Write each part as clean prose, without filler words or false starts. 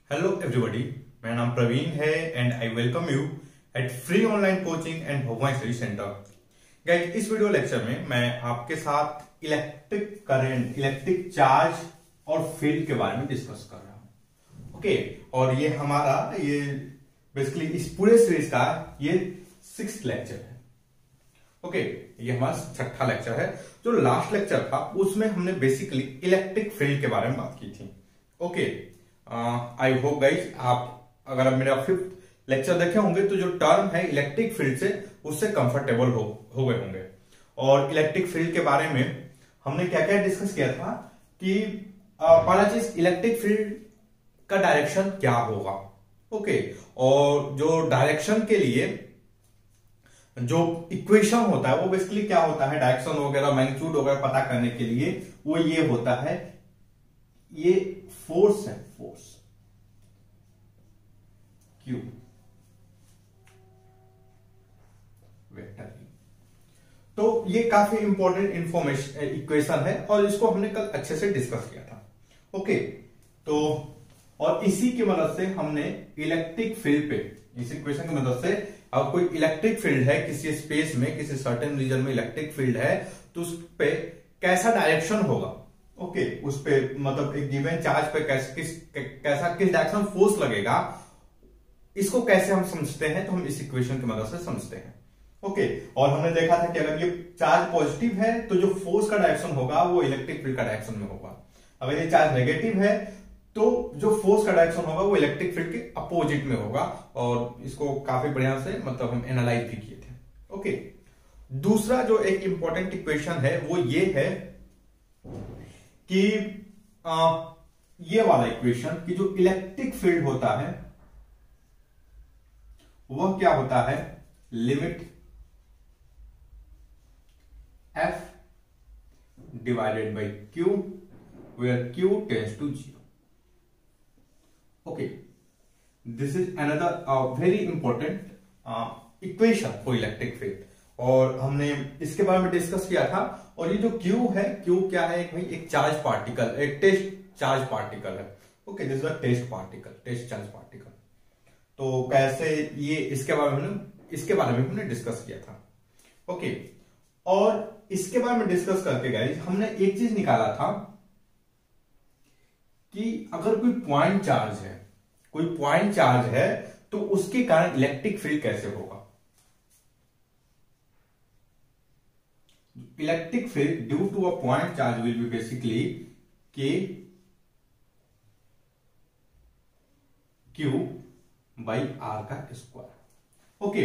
Hello everybody, मेरा नाम प्रवीण है and I welcome you at free online coaching and Bhagwan study centre. Guys, इस video lecture में मैं आपके साथ इलेक्ट्रिक करंट, इलेक्ट्रिक चार्ज और फील्ड के बारे में डिस्कस कर रहा हूं। ओके, और ये हमारा बेसिकली इस पूरे सीरीज का ये 6th लेक्चर है। ओके, ये हमारा 6ठा लेक्चर है। जो लास्ट लेक्चर था उसमें हमने बेसिकली इलेक्ट्रिक फील्ड के बारे में बात की थी। ओके, आई होप गाइज आप अगर आप मेरा 5th लेक्चर देखे होंगे तो जो टर्म है इलेक्ट्रिक फील्ड से उससे कंफर्टेबल हो गए होंगे। और इलेक्ट्रिक फील्ड के बारे में हमने क्या क्या डिस्कस किया था कि पहला चीज इलेक्ट्रिक फील्ड का डायरेक्शन क्या होगा। ओके, और जो डायरेक्शन के लिए जो इक्वेशन होता है वो बेसिकली क्या होता है, डायरेक्शन वगैरह मैग्नीट्यूड वगैरह पता करने के लिए वो ये होता है, ये फोर्स है, फोर्स क्यू वेक्टर। तो ये काफी इंपॉर्टेंट इंफॉर्मेशन इक्वेशन है और इसको हमने कल अच्छे से डिस्कस किया था। ओके, तो और इसी की मदद से हमने इलेक्ट्रिक फील्ड पे, इस इक्वेशन की मदद से अब कोई इलेक्ट्रिक फील्ड है किसी स्पेस में, किसी सर्टेन रीजन में इलेक्ट्रिक फील्ड है तो उस पे कैसा डायरेक्शन होगा। ओके, उस पे मतलब एक गिवन चार्ज पे किस डायरेक्शन फोर्स लगेगा, इसको कैसे हम समझते हैं, तो हम इस इक्वेशन की मदद से समझते हैं। ओके, और हमने देखा था कि अगर ये चार्ज पॉजिटिव है तो जो फोर्स का डायरेक्शन होगा वो इलेक्ट्रिक फील्ड का डायरेक्शन में होगा। अगर ये चार्ज नेगेटिव है तो जो फोर्स का डायरेक्शन होगा वो इलेक्ट्रिक फील्ड के अपोजिट में होगा। और इसको काफी बढ़िया से मतलब हम एनालाइज भी किए थे। ओके, दूसरा जो एक इंपॉर्टेंट इक्वेशन है वो ये है कि ये वाला इक्वेशन कि जो इलेक्ट्रिक फील्ड होता है वह क्या होता है, limit F divided by Q where Q tends to 0. Okay, this is another very important equation for electric field और हमने इसके बारे में डिस्कस किया था। और ये जो Q है, Q क्या है, एक चार्ज पार्टिकल, एक टेस्ट चार्ज पार्टिकल है। Okay, this is a test particle, test charge particle. तो कैसे ये इसके बारे में हमने डिस्कस किया था। ओके, और इसके बारे में डिस्कस करके गाइस हमने एक चीज निकाला था कि अगर कोई पॉइंट चार्ज है तो उसके कारण इलेक्ट्रिक फील्ड कैसे होगा। Electric field due to a point charge will be basically K Q by R का स्क्वायर। ओके,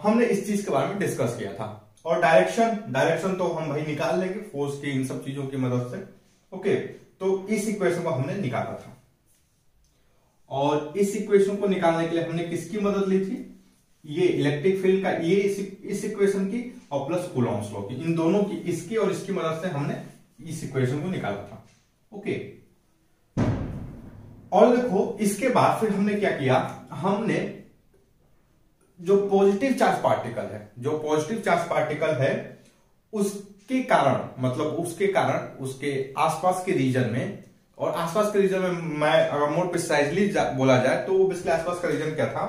हमने इस चीज के बारे में डिस्कस किया था। और डायरेक्शन तो हम भाई निकाल लेंगे फोर्स की इन सब चीजों की मदद से। ओके, तो इस इक्वेशन को हमने निकाला था। और इस इक्वेशन को निकालने के लिए हमने किसकी मदद ली थी, ये इलेक्ट्रिक फील्ड का, ये इस इक्वेशन की और प्लस कूलॉम्स लॉ की, इन दोनों की, इसकी और इसकी मदद से हमने इस इक्वेशन को निकाला था। ओके, और देखो इसके बाद फिर हमने क्या किया, हमने जो पॉजिटिव चार्ज पार्टिकल है उसके कारण उसके आसपास के रीजन में, और आसपास के रीजन में मैं अगर मोर प्रिसाइजली बोला जाए तो वो बेसिकली आसपास का रीजन क्या था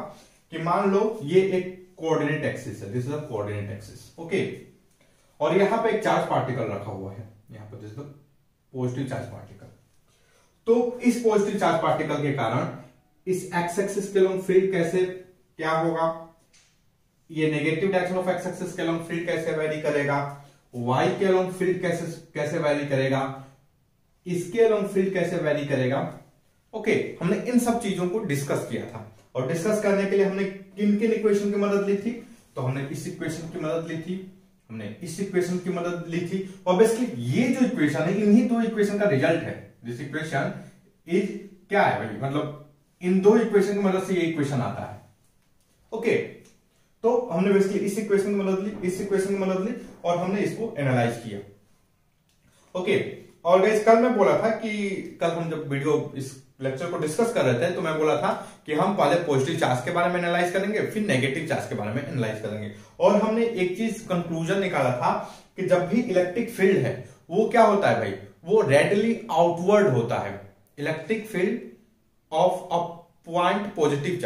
कि मान लो ये एक कोऑर्डिनेट एक्सिस है, this is a coordinate axis. Okay, और यहां पे एक चार्ज पार्टिकल रखा हुआ है, यहां पर this is the positive charge particle. तो इस पॉजिटिव चार्ज पार्टिकल के कारण इस एक्स एक्सिस के लॉन्ग फील्ड कैसे क्या होगा, ये negative direction of x axis के लॉन्ग फील्ड कैसे वेरी करेगा, वाई के लॉन्ग फील्ड कैसे वेरी करेगा, इसके लॉन्ग फील्ड कैसे वेरी करेगा। ओके, हमने इन सब चीजों को डिस्कस किया था। और डिस्कस करने के लिए हमने किन इक्वेशन की मदद ली थी, तो हमने इस इक्वेशन की मदद ली थी, हमने इस इक्वेशन की मदद ली थी। और बेसिकली ये जो इक्वेशन है इन्हीं दो इक्वेशन का रिजल्ट है। दिस इक्वेशन इज क्या है भाई, मतलब इन दो इक्वेशन की मदद से ये इक्वेशन आता है। ओके, तो हमने बेसिकली इस इक्वेशन की मदद ली और हमने इसको एनालाइज किया। ओके, और गाइस कल मैं बोला था कि कल हम जब इस लेक्चर को डिस्कस कर रहे थे तो मैं बोला था कि हम पहले पॉजिटिव चार्ज के बारे में एनालाइज करेंगे, फिर नेगेटिव चार्ज के बारे में एनालाइज करेंगे। और हमने एक चीज कंक्लूजन निकाला था कि जब भी इलेक्ट्रिक फील्ड है वो क्या होता है भाई, वो रेडियली आउटवर्ड होता है। Electric field of a point positive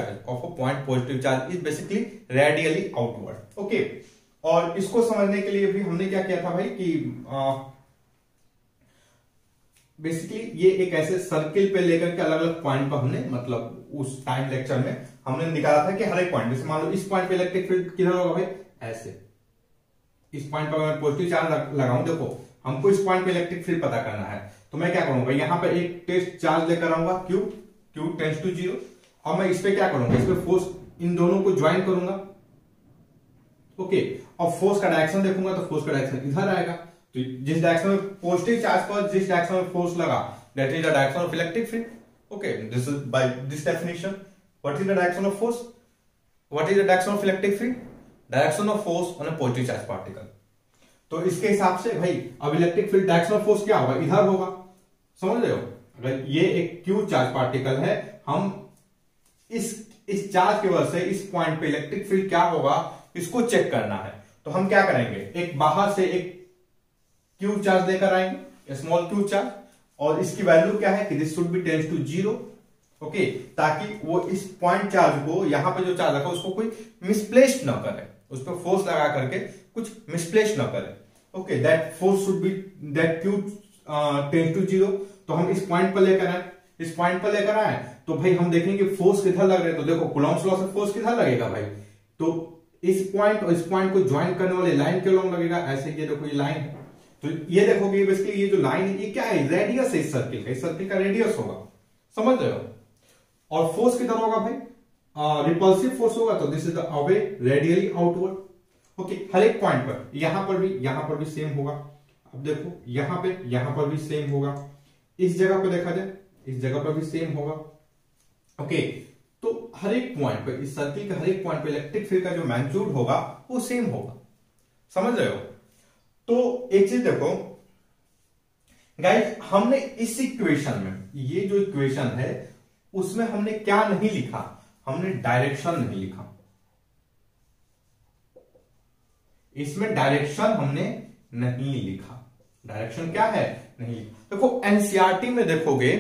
charge is basically radially outward। Okay, और इसको समझने के लिए भी हमने क्या किया था भाई कि बेसिकली ये एक ऐसे सर्किल पे लेकर के अलग अलग पॉइंट पर हमने मतलब उस टाइम लेक्चर में हमने निकाला था कि हर एक पॉइंट, जैसे मान लो इस पॉइंट पे इलेक्ट्रिक फील्ड किधर होगा भाई, ऐसे इस पॉइंट पर मैं पॉजिटिव चार्ज लगाऊं, देखो हमको इस पॉइंट पे इलेक्ट्रिक फील्ड पता करना है, तो मैं क्या करूंगा, यहां पर एक टेस्ट चार्ज लेकर आऊंगा Q टेंड्स टू 0, और मैं इस पे क्या करूंगा, इस पे फोर्स इन दोनों को ज्वाइन करूंगा। ओके, और फोर्स का डायरेक्शन देखूंगा तो फोर्स का डायरेक्शन इधर आएगा, तो जिस डायरेक्शन में पॉजिटिव चार्ज पर जिस डायरेक्शन में फोर्स लगा that is the direction of electric field. Okay, this is by this definition what is the direction of force, what is the direction of electric field, direction of force on a positive charge particle. तो इसके हिसाब से भाई अब electric field direction of force क्या होगा, इधर होगा, समझ रहे हो। अगर ये एक Q चार्ज पार्टिकल है, हम इस चार्ज की वजह से इस पॉइंट पे इलेक्ट्रिक फील्ड क्या होगा इसको चेक करना है, तो हम क्या करेंगे, एक बाहर से एक Q चार्ज लेकर आएंगे, स्मॉल Q चार्ज, और इसकी वैल्यू क्या है कि this should be tends to 0। Okay, ताकि वो इस पॉइंट चार्ज को यहां पे जो चार्ज रखा उसको कोई मिसप्लेस्ड ना करे, उस पर फोर्स लगा करके कुछ मिसप्लेस ना करे। Okay, that force should be that Q tends to 0, तो हम इस पॉइंट पर लेकर आए, इस पॉइंट पर लेकर आए तो भाई हम देखेंगे फोर्स किधर लग रहा है, तो देखो कूलॉम्स लॉ से फोर्स किधर लगेगा भाई, तो इस पॉइंट और इस पॉइंट को ज्वाइन करने वाले लाइन के लॉन्ग लगेगा, ऐसे ये देखो ये लाइन है, तो ये देखोगे बेसिकली ये जो लाइन है ये क्या है, रेडियस है इस सर्किल का, इस सर्किल का रेडियस होगा, समझ रहे हो। और फोर्स किधर होगा भाई, रिपल्सिव फोर्स होगा, तो this is the away radially outward. Okay, हर एक पॉइंट पर यहां पर भी सेम होगा, अब देखो यहां पर भी सेम होगा, इस जगह पे देखा जाए इस जगह पर भी सेम होगा। ओके, तो हर एक पॉइंट पे इस सर्किल के हर एक पॉइंट पे इलेक्ट्रिक फील्ड का जो मैग्नीट्यूड होगा वो सेम होगा, समझ रहे हो। तो एक चीज देखो गाइस, हमने इस इक्वेशन में, ये जो इक्वेशन है उसमें हमने क्या नहीं लिखा, हमने डायरेक्शन नहीं लिखा, इसमें डायरेक्शन हमने नहीं लिखा, डायरेक्शन क्या है नहीं लिखा। देखो एनसीईआरटी में देखोगे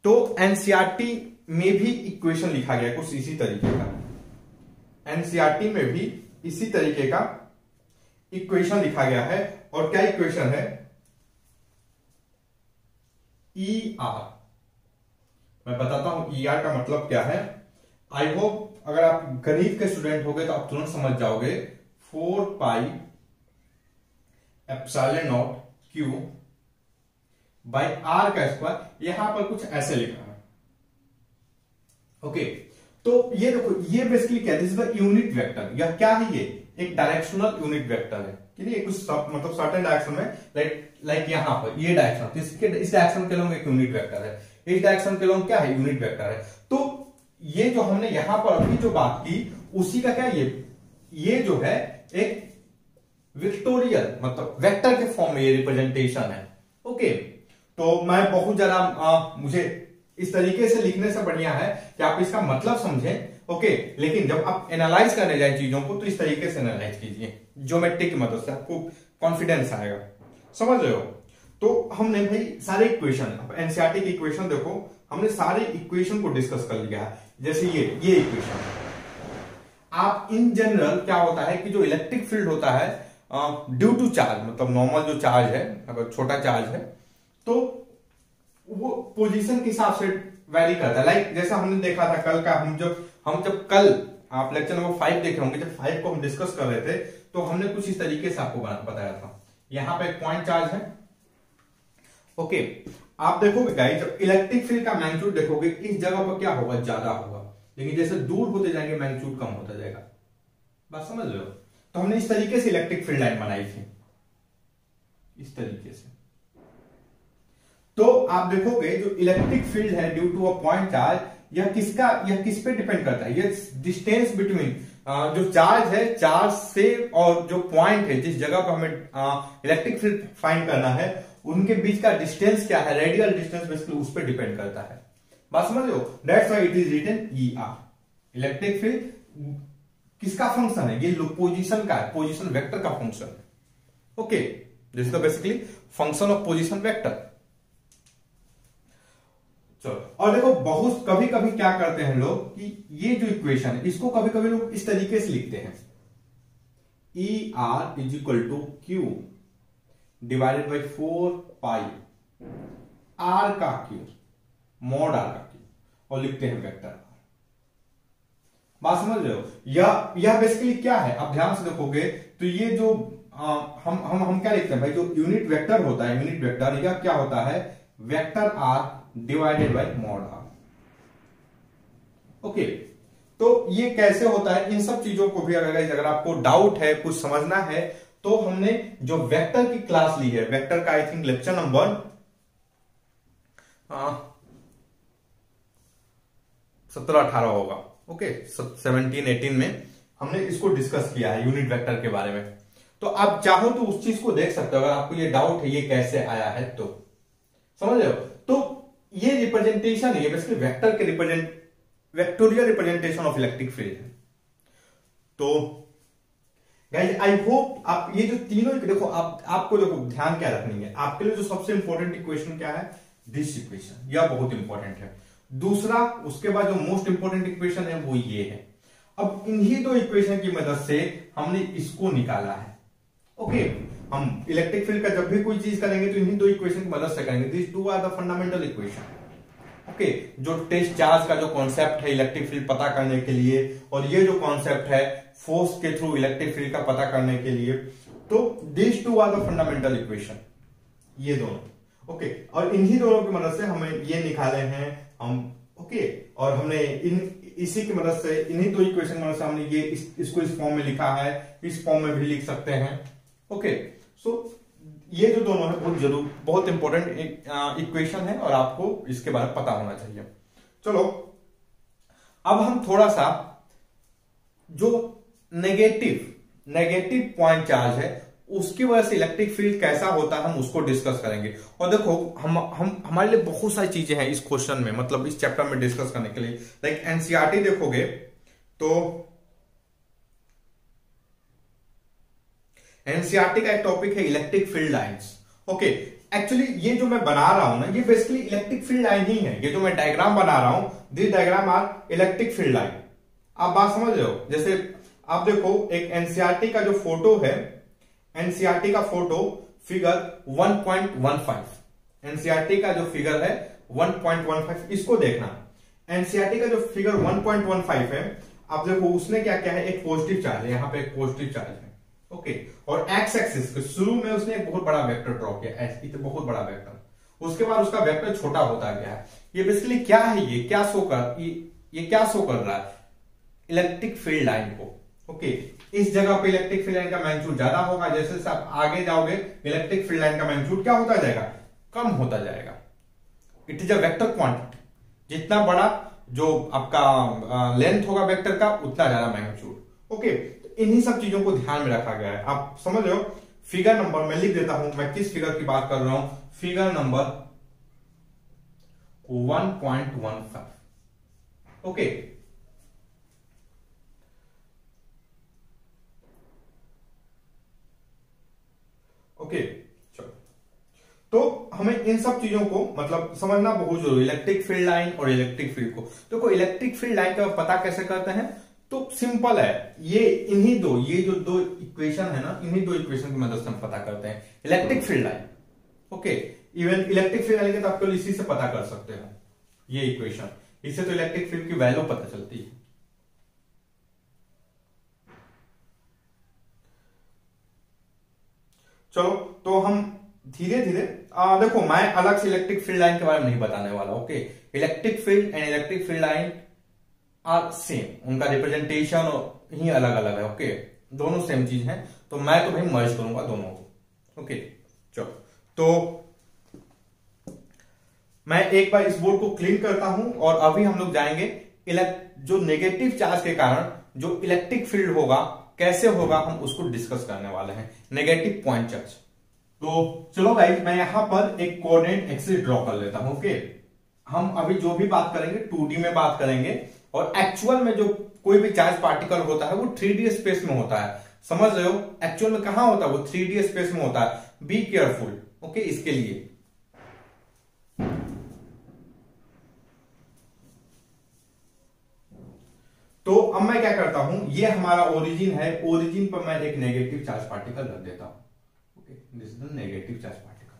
तो एनसीईआरटी में भी इक्वेशन लिखा गया कुछ इसी तरीके का, एनसीईआरटी में भी इसी तरीके का इक्वेशन लिखा गया है, और क्या इक्वेशन है, ER। मैं बताता हूं ER का मतलब क्या है, आई होप अगर आप गणित के स्टूडेंट होगे तो आप तुरंत समझ जाओगे, 4 pi epsilon not Q by R का स्क्वायर, यहां पर कुछ ऐसे लिखा है। ओके, तो ये देखो ये बेसिकली क्या है, this is the unit vector, या क्या है ये एक डायरेक्शनल यूनिट वेक्टर है कि नहीं, कुछ मतलब सर्टेन डायरेक्शन में, लाइक यहां पर ये डायरेक्शन, तो इस डायरेक्शन के लोग एक यूनिट वेक्टर है, इस डायरेक्शन के लोग क्या है यूनिट वेक्टर है। तो ये जो हमने यहां पर अभी जो बात की उसी का क्या ये जो है एक विक्टोरियल मतलब वेक्टर के फॉर्म में ये रिप्रेजेंटेशन है। ओके, तो मैं बहुत ज्यादा मुझे इस तरीके से लिखने से बढ़िया है कि आप इसका मतलब समझें। ओके, लेकिन जब आप एनालाइज करने जाए चीजों को तो इस तरीके से एनालाइज कीजिए, ज्योमेट्री की मदद से आपको कॉन्फिडेंस आएगा, समझ रहे हो। तो हमने भाई सारे इक्वेशन, एनसीईआरटी की इक्वेशन देखो, हमने सारे इक्वेशन को डिस्कस कर लिया है। जैसे ये इक्वेशन, आप इन जनरल क्या होता है कि जो इलेक्ट्रिक फील्ड होता है ड्यू टू चार्ज, मतलब नॉर्मल जो चार्ज है, अगर छोटा चार्ज है तो वो पोजीशन के हिसाब से वैरी करता है। लाइक जैसा हमने देखा था कल का, हम जब कल आप लेक्चर नंबर 5 देख रहे होंगे, जब 5 को हम डिस्कस कर रहे थे तो हमने कुछ इस तरीके से आपको बताया था। यहां पे एक पॉइंट चार्ज है। ओके, आप देखोगे गाइस, जब इलेक्ट्रिक फील्ड का मैग्नीट्यूड देखोगे इस जगह पर क्या होगा, ज्यादा होगा, लेकिन जैसे दूर होते जाएंगे मैग्नीट्यूड कम होता जाएगा, बात समझ रहे हो। तो हमने इस तरीके से इलेक्ट्रिक फील्ड लाइन बनाई थी, इस तरीके से। तो आप देखोगे जो इलेक्ट्रिक फील्ड है due to a point charge, यह किस पे डिपेंड करता है, ये डिस्टेंस बिटवीन जो चार्ज है चार्ज से और जो पॉइंट है जिस जगह पर हमें इलेक्ट्रिक फील्ड फाइंड करना है उनके बीच का डिस्टेंस क्या है, रेडियल डिस्टेंस बेसिकली उस पर डिपेंड करता है, बात समझ रहे हो। That's why it is written ER। Electric field किसका फंक्शन है, ये पोजीशन का है, पोजीशन वेक्टर का फंक्शन है। Okay, this is basically function of position vector. चलो, और देखो बहुत कभी कभी क्या करते हैं लोग कि ये जो इक्वेशन है इसको कभी कभी लोग इस तरीके से लिखते हैं, E R is equal to Q divided by 4 pi R का क्यू मॉड आर का क्यू, और लिखते हैं वेक्टर आर। बात समझ रहे हो? यह बेसिकली क्या है, आप ध्यान से देखोगे तो ये जो हम क्या लिखते हैं भाई, जो यूनिट वेक्टर होता है, यूनिट वेक्टर यह क्या होता है, vector R divided by mod R. Okay, तो ये कैसे होता है, इन सब चीजों को भी अगर आपको डाउट है, कुछ समझना है, तो हमने जो वेक्टर की क्लास ली है, वेक्टर का आई थिंक लेक्चर नंबर 17-18 होगा, ओके 17-18 में हमने इसको डिस्कस किया है यूनिट वेक्टर के बारे में। तो आप चाहो तो उस चीज को देख सकते हो, अगर आपको ये डाउट है ये कैसे आया है तो, समझ रहे हो? तो ये रिप्रेजेंटेशन है, बेसिकली वेक्टर के vectorial representation of electric field है। तो गाइस आई होप आप ये जो तीनों देखो, आपको देखो ध्यान क्या रखनी है, आपके लिए जो सबसे इंपॉर्टेंट इक्वेशन क्या है, दिस इक्वेशन, यह बहुत इंपॉर्टेंट है। दूसरा, उसके बाद जो मोस्ट इंपॉर्टेंट इक्वेशन है वो ये है। अब इन्हीं दो इक्वेशन की मदद से हमने इसको निकाला है। ओके, हम इलेक्ट्रिक फील्ड का जब भी कोई चीज करेंगे तो इन्हीं दो इक्वेशन की मदद से करेंगे। This two are the fundamental equation. Okay, जो टेस्ट चार्ज का जो कॉन्सेप्ट है इलेक्ट्रिक फील्ड पता करने के लिए, और ये जो कॉन्सेप्ट है फोर्स के थ्रू इलेक्ट्रिक फील्ड का पता करने के लिए, तो this two are the fundamental equation, ये दोनों। ओके, और इन्हीं दोनों की मदद से हमें ये निकाले हैं हम। ओके, और हमने इसी की मदद से, इन्हीं दो इक्वेशन की मदद से हमने ये इसको इस फॉर्म में लिखा है, इस फॉर्म में भी लिख सकते हैं। ओके, सो ये जो दोनों है बहुत इंपॉर्टेंट इक्वेशन है, और आपको इसके बारे में पता होना चाहिए। चलो, अब हम थोड़ा सा जो नेगेटिव पॉइंट चार्ज है उसकी वजह से इलेक्ट्रिक फील्ड कैसा होता है हम उसको डिस्कस करेंगे। और देखो हम हमारे लिए बहुत सारी चीजें हैं इस क्वेश्चन में, मतलब इस चैप्टर में डिस्कस करने के लिए। लाइक एनसीईआरटी देखोगे तो एनसीईआरटी का एक टॉपिक है electric field lines. Okay, actually ये जो मैं बना रहा हूं ना, ये बेसिकली इलेक्ट्रिक फील्ड लाइन ही है। ये जो मैं डायग्राम बना रहा हूं, this diagram are electric field line. आप बात समझ रहे हो? जैसे आप देखो एक एनसीईआरटी का जो फोटो है, एनसीईआरटी का फोटो फिगर 1.15, एनसीईआरटी का जो फिगर है 1.15, इसको देखना। एनसीईआरटी का जो फिगर 1.15 है, आप देखो उसने क्या क्या है, एक पॉजिटिव चार्ज है, यहां पे एक पॉजिटिव चार्ज है। ओके, और एक्स एक्सिस के शुरू में उसने एक बहुत बड़ा वेक्टर ड्रॉ किया, ऐसे बहुत बड़ा वेक्टर। उसके बाद उसका वेक्टर छोटा होता गया है। ये बेसिकली क्या है, ये क्या शो कर रहा है, इलेक्ट्रिक फील्ड लाइन को। ओके, इस जगह पे इलेक्ट्रिक फील्ड लाइन का मैग्नीट्यूड ज्यादा होगा, जैसे जैसे आप आगे जाओगे इलेक्ट्रिक फील्ड लाइन का मैग्नीट्यूड क्या होता जाएगा, कम होता जाएगा। It is a vector quantity, जितना बड़ा जो आपका लेंथ होगा वेक्टर का, उतना ज्यादा मैग्नीट्यूड। ओके, इन्हीं सब चीजों को ध्यान में रखा गया है। आप समझ रहे हो? फिगर नंबर मैं लिख देता हूं, मैं किस फिगर की बात कर रहा हूं, फिगर नंबर 1.15। ओके, ओके, चलो, तो हमें इन सब चीजों को मतलब समझना बहुत जरूरी, इलेक्ट्रिक फील्ड लाइन और इलेक्ट्रिक फील्ड को। देखो इलेक्ट्रिक फील्ड लाइन का पता कैसे करते हैं, तो सिंपल है, ये जो दो इक्वेशन है ना, इन्हीं दो इक्वेशन की मदद से हम पता करते हैं electric field line. Okay, even electric field line के तो आप केवल इसी से पता कर सकते हो, ये इक्वेशन, इससे तो इलेक्ट्रिक फील्ड की वैल्यू पता चलती है। चलो, तो हम धीरे धीरे देखो मैं अलग से इलेक्ट्रिक फील्ड लाइन के बारे में नहीं बताने वाला। Okay, electric field and electric field line are same, उनका रिप्रेजेंटेशन ही अलग अलग है। ओके, दोनों सेम चीज है, तो मैं तो भाई मर्ज करूंगा दोनों को। ओके, चलो, तो मैं एक बार इस बोर्ड को क्लीन करता हूं, और अभी हम लोग जाएंगे जो नेगेटिव चार्ज के कारण जो इलेक्ट्रिक फील्ड होगा कैसे होगा, हम उसको डिस्कस करने वाले हैं, नेगेटिव पॉइंट चार्ज। तो चलो गाइस, मैं यहां पर एक कोऑर्डिनेट एक्सिस ड्रॉ कर लेता हूं। ओके, हम अभी जो भी बात करेंगे 2D में बात करेंगे, और एक्चुअल में जो कोई भी चार्ज पार्टिकल होता है वो 3D स्पेस में होता है। समझ रहे हो? एक्चुअल में कहां होता है वो 3D स्पेस में होता है। Be careful. ओके, इसके लिए अब मैं क्या करता हूं, ये हमारा ओरिजिन है, ओरिजिन पर मैं एक नेगेटिव चार्ज पार्टिकल रख देता हूं। Okay, this is the negative charge particle.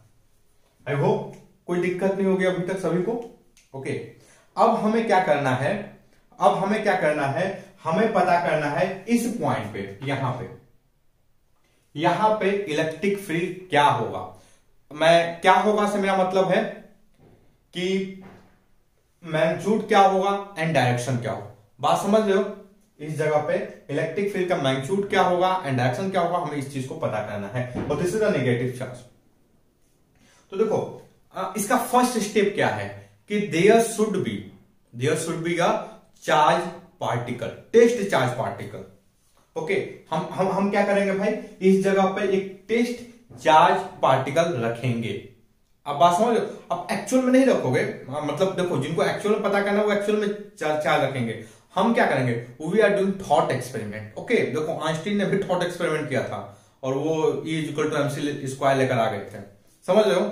I hope कोई दिक्कत नहीं होगी अभी तक सभी को। ओके, अब हमें क्या करना है, हमें पता करना है इस पॉइंट पे, यहां पे इलेक्ट्रिक फील्ड क्या होगा। क्या होगा से मेरा मतलब है कि मैग्नीट्यूड क्या होगा एंड डायरेक्शन क्या होगा। बात समझ रहे हो? इस जगह पे इलेक्ट्रिक फील्ड का मैग्नीट्यूड क्या होगा एंड डायरेक्शन क्या होगा, हमें इस चीज को पता करना है। और this is the negative charge. तो देखो, इसका फर्स्ट स्टेप क्या है कि there should be a charge particle, test charge particle. Okay, हम क्या करेंगे भाई, इस जगह पे एक टेस्ट चार्ज पार्टिकल रखेंगे। अब बात समझ लो, अब एक्चुअल में नहीं रखोगे, मतलब देखो जिनको एक्चुअल में पता करना है वो एक्चुअल में चार्ज रखेंगे। हम क्या करेंगे, we are doing thought experiment. Okay, देखो आइंस्टीन ने भी थॉट एक्सपेरिमेंट किया था और वो E=mc² लेकर आ गए थे, समझ रहे हो?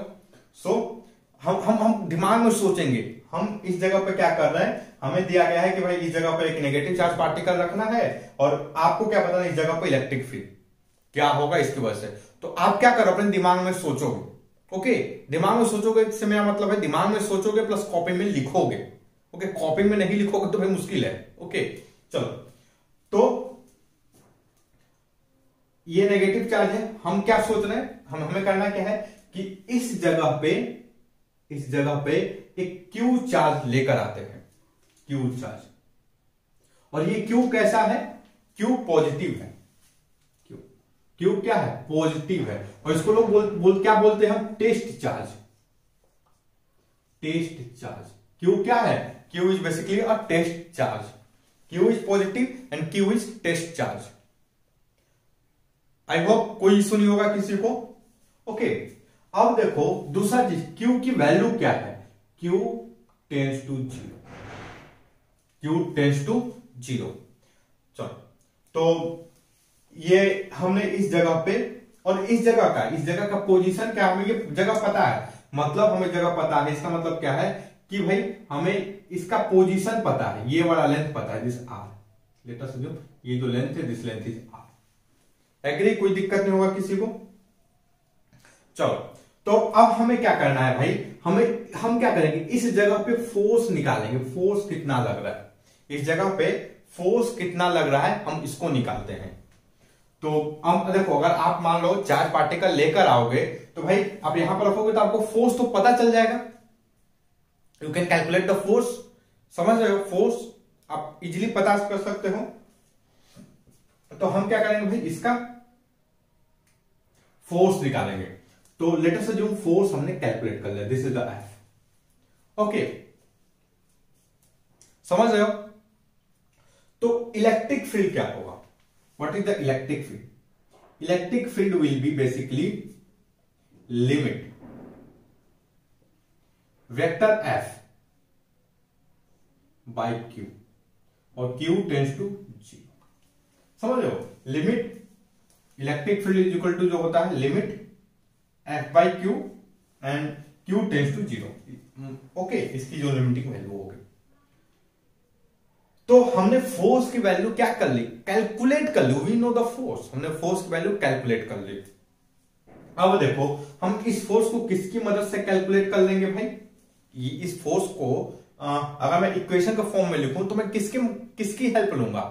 सो हम दिमाग में सोचेंगे, हम इस जगह पे क्या कर रहे हैं, हमें दिया गया है कि भाई इस जगह पे एक नेगेटिव चार्ज पार्टिकल रखना है और आपको क्या पता है इस जगह पे इलेक्ट्रिक फील्ड क्या होगा इसकी वजह से। तो आप क्या करो, अपने दिमाग में सोचोगे। ओके, दिमाग में सोचोगे इससे मेरा मतलब है दिमाग में सोचोगे प्लस कॉपी में लिखोगे। ओके, कॉपी में नहीं लिखोगे तो भाई मुश्किल है। ओके, चलो, तो ये नेगेटिव चार्ज है। हम क्या सोच रहे हैं, हमें करना क्या है कि इस जगह पे एक क्यू चार्ज लेकर आते हैं, क्यू चार्ज। और ये क्यू कैसा है, क्यू पॉजिटिव है, क्यू क्या है, पॉजिटिव है। और इसको लोग क्या बोलते हैं हम, टेस्ट चार्ज। क्यू क्या है, Q is basically a test charge. Q is positive and Q is test charge. I hope कोई इशू नहीं होगा किसी को। ओके, अब देखो दूसरा चीज, क्यू की वैल्यू क्या है, क्यू टेंड्स टू जीरो। चलो, तो ये हमने इस जगह पे, और इस जगह का पोजीशन क्या, हमें ये जगह पता है, मतलब हमें जगह पता है। इसका मतलब क्या है कि भाई हमें इसका पोजीशन पता है, ये वाला लेंथ पता है, this R. Let us assume ये जो लेंथ है, this length is R. Agree? कोई दिक्कत नहीं होगा किसी को? चलो, तो अब हमें क्या करना है भाई, हम क्या करेंगे, इस जगह पे फोर्स निकालेंगे। फोर्स कितना लग रहा है, इस जगह पे फोर्स कितना लग रहा है, हम इसको निकालते हैं। तो अब देखो, अगर आप मान लो चार्ज पार्टिकल लेकर आओगे तो भाई आप यहां पर रखोगे तो आपको फोर्स तो पता चल जाएगा। You can calculate the force, समझ रहे हो? फोर्स आप इजीली पता कर सकते हो। तो हम क्या करेंगे भाई, इसका फोर्स निकालेंगे। तो लेट अस अज्यूम फोर्स हमने कैलकुलेट कर लिया, this is the F. Okay, समझ रहे हो? तो इलेक्ट्रिक फील्ड क्या होगा, what is the electric field? Electric field will be basically limit vector F by Q, और क्यू टेंड्स टू जीरो। समझ रहे हो? Limit electric field is equal to जो होता है limit F by Q and Q tends to zero. Okay, इसकी जो limiting value होगी। तो हमने फोर्स की वैल्यू क्या कर ली, कैलकुलेट कर ली। वी नो द फोर्स, हमने फोर्स की वैल्यू कैलकुलेट कर ली। अब देखो हम इस फोर्स को किसकी मदद से कैलकुलेट कर लेंगे भाई, इस फोर्स को अगर मैं इक्वेशन के फॉर्म में लिखूं तो मैं किसकी हेल्प लूंगा।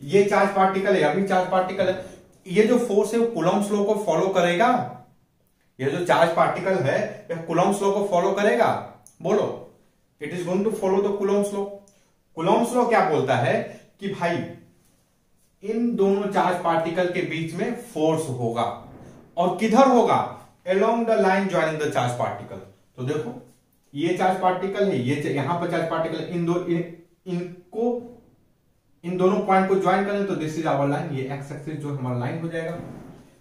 ये चार्ज पार्टिकल है, अभी चार्ज पार्टिकल है, ये जो फोर्स है वो कूलम्ब्स लॉ को फॉलो करेगा। ये जो चार्ज पार्टिकल है ये कूलम्ब्स लॉ को फॉलो करेगा। बोलो, it is going to follow the Coulomb's law. Coulomb's law क्या बोलता है कि भाई इन दोनों चार्ज पार्टिकल के बीच में फोर्स होगा, और किधर होगा, along the line joining the charge particle. तो देखो ये चार्ज पार्टिकल है, ये यहां पर चार्ज पार्टिकल है, इन दोनों पॉइंट को ज्वाइन करें तो दिस इज आवर लाइन। ये एक्स एक्सिस जो हमारा लाइन हो जाएगा।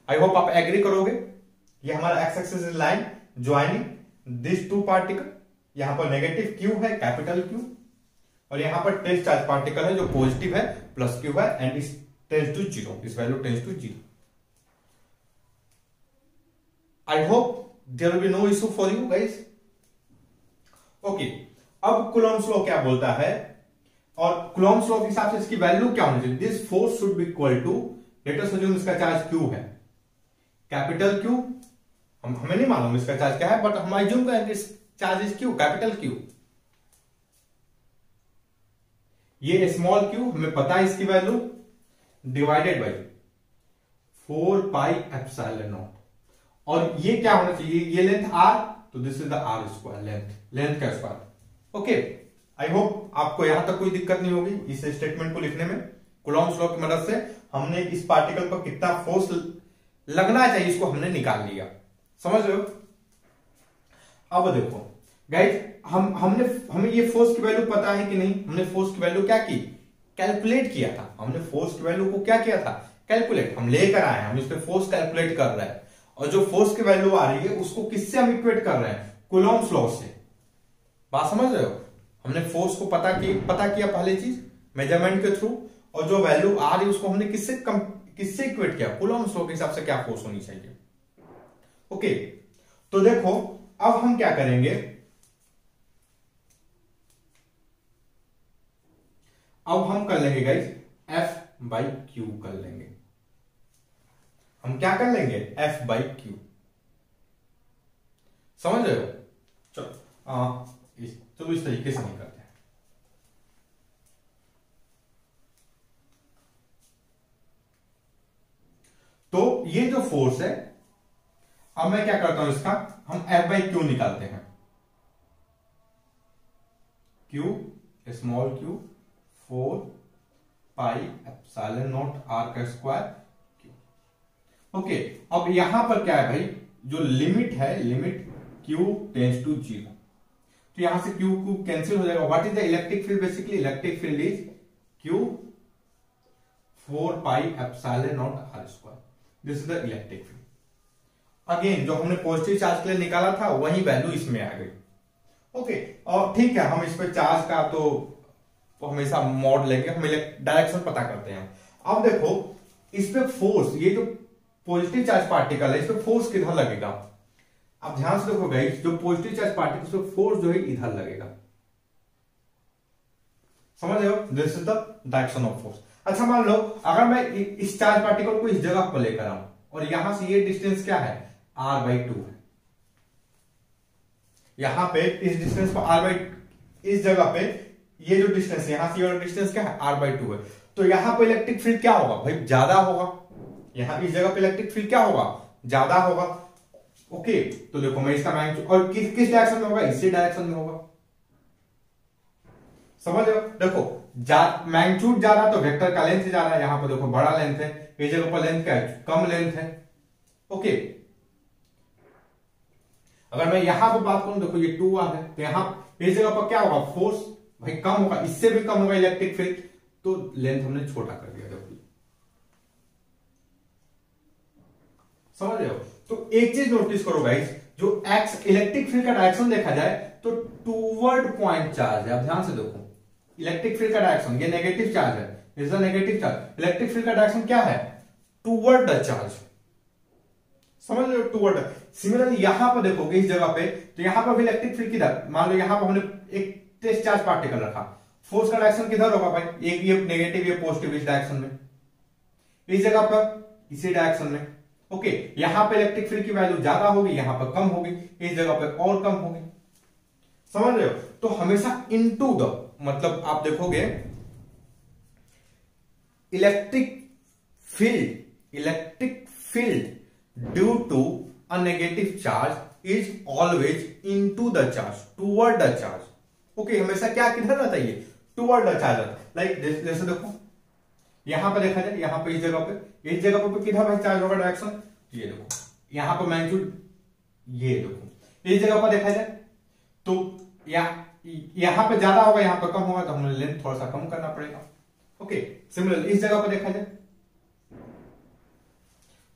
आई होप आप एग्री करोगे। ये हमारा X axis is line joining this two particle. यहां पर नेगेटिव क्यू है, कैपिटल क्यू, और यहां पर टेस्ट चार्ज पार्टिकल है जो पॉजिटिव है, प्लस क्यू है, एंड इस tends to zero, this value tends to zero. I hope there will be no issue for you guys. Okay, अब कूलम्ब्स लॉ क्या बोलता है, और कूलॉम्स लॉ के हिसाब से इसकी वैल्यू क्या होनी चाहिए, this force should be equal to, let us assume इसका चार्ज क्यू है, कैपिटल क्यू, हमें नहीं मालूम इसका चार्ज क्या है, बट हम अज्यूम करेंगे charge is Q, capital Q, ये स्मॉल क्यू हमें पता है इसकी value, divided by 4 pi epsilon naught, और ये क्या होना चाहिए, ये लेंथ आर, तो this is the R square, length का स्क्वायर। ओके, आई होप आपको यहां तक कोई दिक्कत नहीं होगी इस स्टेटमेंट को लिखने में। कूलॉम्स लॉ की मदद से हमने इस पार्टिकल पर कितना फोर्स लगना चाहिए इसको हमने निकाल लिया, समझ रहे हो। अब देखो गाइस, हमें ये फोर्स की वैल्यू पता है कि नहीं, हमने फोर्स की वैल्यू क्या की, कैलकुलेट किया था, हमने फोर्स की वैल्यू को क्या किया था, कैलकुलेट, हम लेकर आए हैं, हम इस पे फोर्स कैलकुलेट कर रहे हैं, और जो फोर्स की वैल्यू आ रही है उसको किससे हम इक्वेट कर रहे हैं, कूलॉम्स लॉ से, बात समझ रहे हो। हमने फोर्स को पता किया पहली चीज मेजरमेंट के थ्रू, और जो वैल्यू आ रही है उसको हमने किससे इक्वेट किया, कूलॉम्स लॉ के हिसाब से क्या फोर्स होनी चाहिए। ओके, तो देखो अब हम क्या करेंगे, अब हम कर लेंगे गाइस F बाई क्यू कर लेंगे, हम क्या कर लेंगे, F बाई क्यू, समझ रहे हो। चलो इस तरीके से नहीं करते हैं, तो ये जो फोर्स है, अब मैं क्या करता हूं इसका, हम F बाई क्यू निकालते हैं, Q small Q 4 pi epsilon naught R का स्क्वायर क्यू। ओके, अब यहां पर क्या है भाई, जो लिमिट है, लिमिट क्यू टेंड्स टू 0, तो यहां से क्यू क्यू कैंसिल हो जाएगा। What is the electric field, basically electric field is Q 4 pi epsilon naught R square, this is the electric field. Again जो हमने पॉजिटिव चार्ज के लिए निकाला था वही वैल्यू इसमें आ गई। ओके, और ठीक है, हम इस पे चार्ज का तो हमेशा मॉड लेंगे, हम डायरेक्शन पता करते हैं। अब देखो इस पे फोर्स, ये जो पॉजिटिव चार्ज पार्टिकल है इस पे फोर्स किधर लगेगा, अब ध्यान से देखो गाइस, जो पॉजिटिव चार्ज पार्टिकल पे फोर्स जो है इधर लगेगा, समझ रहे हो, this is the direction of force. अच्छा मान लो अगर मैं इस चार्ज पार्टिकल को इस जगह पर लेकर आऊं, और यहां से ये डिस्टेंस क्या है, r/2 है, यहां पे इस डिस्टेंस पर इस जगह पे ये जो डिस्टेंस है, यहां से ये डिस्टेंस क्या है, r/2 है, तो यहां पे इलेक्ट्रिक फील्ड क्या होगा भाई, ज्यादा होगा, यहां इस जगह पे इलेक्ट्रिक फील्ड क्या होगा, ज्यादा होगा। ओके, तो देखो मैं इसका मैग्नीट्यूड, और किस डायरेक्शन में होगा, इसी डायरेक्शन में होगा, समझ रहे हो। देखो मैग्नीट्यूड ज्यादा तो वेक्टर का लेंथ ज्यादा है, यहां पर देखो बड़ा लेंथ है, इस जगह पर लेंथ क्या है, कम लेंथ है। ओके, अगर मैं यहां पर बात करूं, देखो ये 2r है, तो यहां इस जगह पर क्या होगा, फोर्स भाई कम होगा, इससे भी कम होगा इलेक्ट्रिक फील्ड, तो लेंथ हमने छोटा कर दिया, देखो समझ रहे हो। तो एक चीज नोटिस करो गाइस, जो एक्स इलेक्ट्रिक फील्ड का डायरेक्शन देखा जाए तो टूवर्ड पॉइंट चार्ज है, अब ध्यान से देखो इलेक्ट्रिक फील्ड का डायरेक्शन, ये नेगेटिव चार्ज है, is the negative charge, electric field का डायरेक्शन क्या है, टूवर्ड द चार्ज, समझ रहे हो, टूवर्ड। सिमिलरली यहां पर देखोगे इस जगह पे, तो यहां पर भी इलेक्ट्रिक फील्ड किधर, मान लो यहां पर हमने एक टेस्ट चार्ज पार्टिकल रखा, फोर्स का डायरेक्शन किधर होगा भाई, एक ये नेगेटिव ये पॉजिटिव, इस डायरेक्शन में, इस जगह पर इसी डायरेक्शन में। ओके, यहां पे इलेक्ट्रिक फील्ड की वैल्यू ज्यादा होगी, यहां पर कम होगी, इस जगह पर और कम होगी, समझ रहे हो। तो हमेशा इनटू द, मतलब आप देखोगे electric field due to a negative charge is always into the charge, toward the charge. Okay, हमेशा क्या किधर रहता है, ये टूवर्ड द चार्ज, लाइक जैसे देखो यहां पर देखा जाए, यहां पर इस जगह पे किधर भाई चार्ज होगा डायरेक्शन, ये देखो यहां पर मैग्नीट्यूड, ये देखो इस जगह पर देखा जाए तो यहां पे ज्यादा होगा, यहां पर कम होगा, तो हमें लेंथ थोड़ा सा कम करना पड़ेगा। ओके, सिमिलरली इस जगह पर देखा जाए